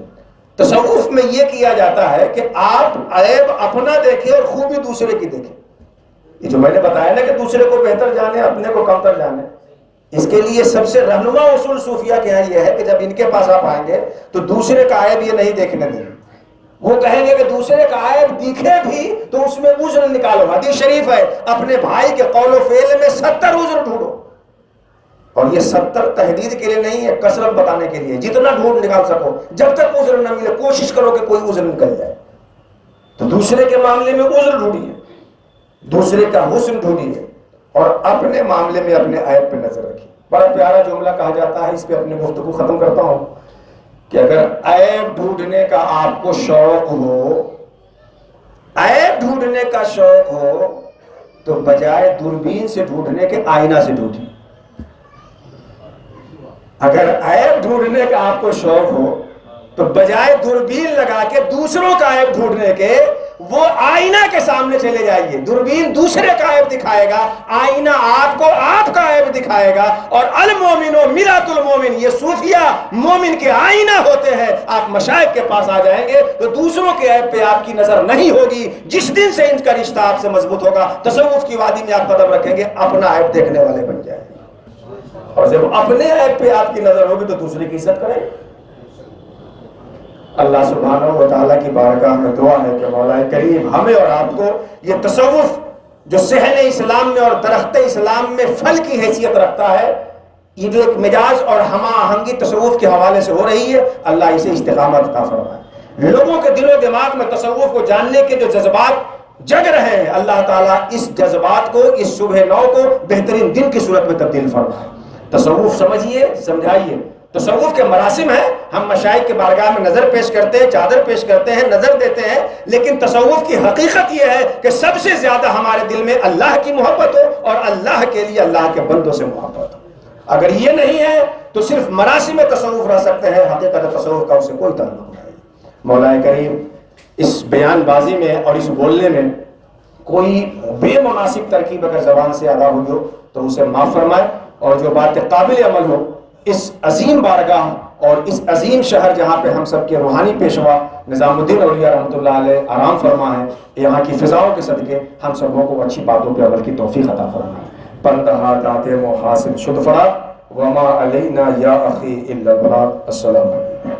تصوف میں یہ کیا جاتا ہے کہ آپ عیب اپنا دیکھیں اور خوبی دوسرے کی دیکھیں. یہ جو میں نے بتایا نا کہ دوسرے کو بہتر جانے اپنے کو کمتر جانے, اس کے لیے سب سے رہنما اصول صوفیہ کے یہ ہے کہ جب ان کے پاس آپ آئیں گے تو دوسرے کا عیب یہ نہیں دیکھنے دیں. وہ کہیں گے کہ دوسرے کا عیب دکھے بھی تو اس میں عذر نکالو. حدیث شریف ہے, اپنے بھائی کے قول و فعل میں 70 عذر ڈھونڈو. اور یہ 70 تحدید کے لیے نہیں ہے, کثرت بتانے کے لیے. جتنا ڈھونڈ نکال سکو, جب تک عذر نہ ملے کوشش کرو کہ کوئی عذر نکل جائے. تو دوسرے کے معاملے میں عذر ڈھونڈیے, دوسرے کا حسن ڈھونڈیے, اور اپنے معاملے میں اپنے عیب پہ نظر رکھیے. بڑا پیارا جملہ کہا جاتا ہے, اس پہ اپنے گفتگو ختم کرتا ہوں, کہ اگر عیب ڈھونڈنے کا آپ کو شوق ہو, عیب ڈھونڈنے کا شوق ہو تو بجائے دوربین سے ڈھونڈنے کے آئینہ سے ڈھونڈیے. اگر عیب ڈھونڈنے کا آپ کو شوق ہو تو بجائے دوربین لگا کے دوسروں کا عیب ڈھونڈنے کے وہ آئینہ کے سامنے چلے جائیے. دوربین دوسرے کا عیب دکھائے گا, آئینہ آپ کو آپ کا عیب دکھائے گا. اور المومن و مرآۃ المومن, یہ صوفیہ مومن کے آئینہ ہوتے ہیں. آپ مشائخ کے پاس آ جائیں گے تو دوسروں کے عیب پہ آپ کی نظر نہیں ہوگی. جس دن سے ان کا رشتہ آپ سے مضبوط ہوگا, تصوف کی وادی میں آپ قدم رکھیں گے, اپنا عیب دیکھنے والے بن جائیں گے. اور جب اپنے عیب پہ آپ کی نظر ہوگی تو دوسرے کی عزت کریں. اللہ سبحانہ و تعالیٰ کی بارگاہ میں دعا ہے کہ مولا کریم ہمیں اور آپ کو یہ تصوف جو صحن اسلام میں اور درخت اسلام میں پھل کی حیثیت رکھتا ہے, یہ جو ایک مزاج اور ہم آہنگی تصوف کے حوالے سے ہو رہی ہے، اللہ اسے استقامت عطا فرمائے۔ لوگوں کے دل و دماغ میں تصوف کو جاننے کے جو جذبات جگ رہے ہیں، اللہ تعالیٰ اس جذبات کو، اس صبح نو کو بہترین دن کی صورت میں تبدیل فرمائے۔ تصوف سمجھیے، سمجھائیے۔ تصوف کے مراسم ہیں، ہم مشائخ کے بارگاہ میں نظر پیش کرتے ہیں، چادر پیش کرتے ہیں، نظر دیتے ہیں، لیکن تصوف کی حقیقت یہ ہے کہ سب سے زیادہ ہمارے دل میں اللہ کی محبت ہو اور اللہ کے لیے اللہ کے بندوں سے محبت ہو۔ اگر یہ نہیں ہے تو صرف مراسم تصوف رہ سکتے ہیں، حقیقت تصوف کا اس سے کوئی تعلق نہیں۔ مولا کریم اس بیان بازی میں اور اس بولنے میں کوئی بے مناسب ترکیب اگر زبان سے ادا ہوئی ہو تو اسے معاف فرمائے، اور جو بات قابل عمل ہو اس عظیم بارگاہ اور اس عظیم شہر جہاں پہ ہم سب کے روحانی پیشوا نظام الدین اولیاء رحمۃ اللہ علیہ آرام فرما ہے، یہاں کی فضاؤں کے صدقے ہم سبوں کو اچھی باتوں پہ عمل کی توفیق عطا فرمائے۔ پندہا داتے محاسن شد فرات وما علینا یا اخی الا البلاغ۔ السلام علیکم۔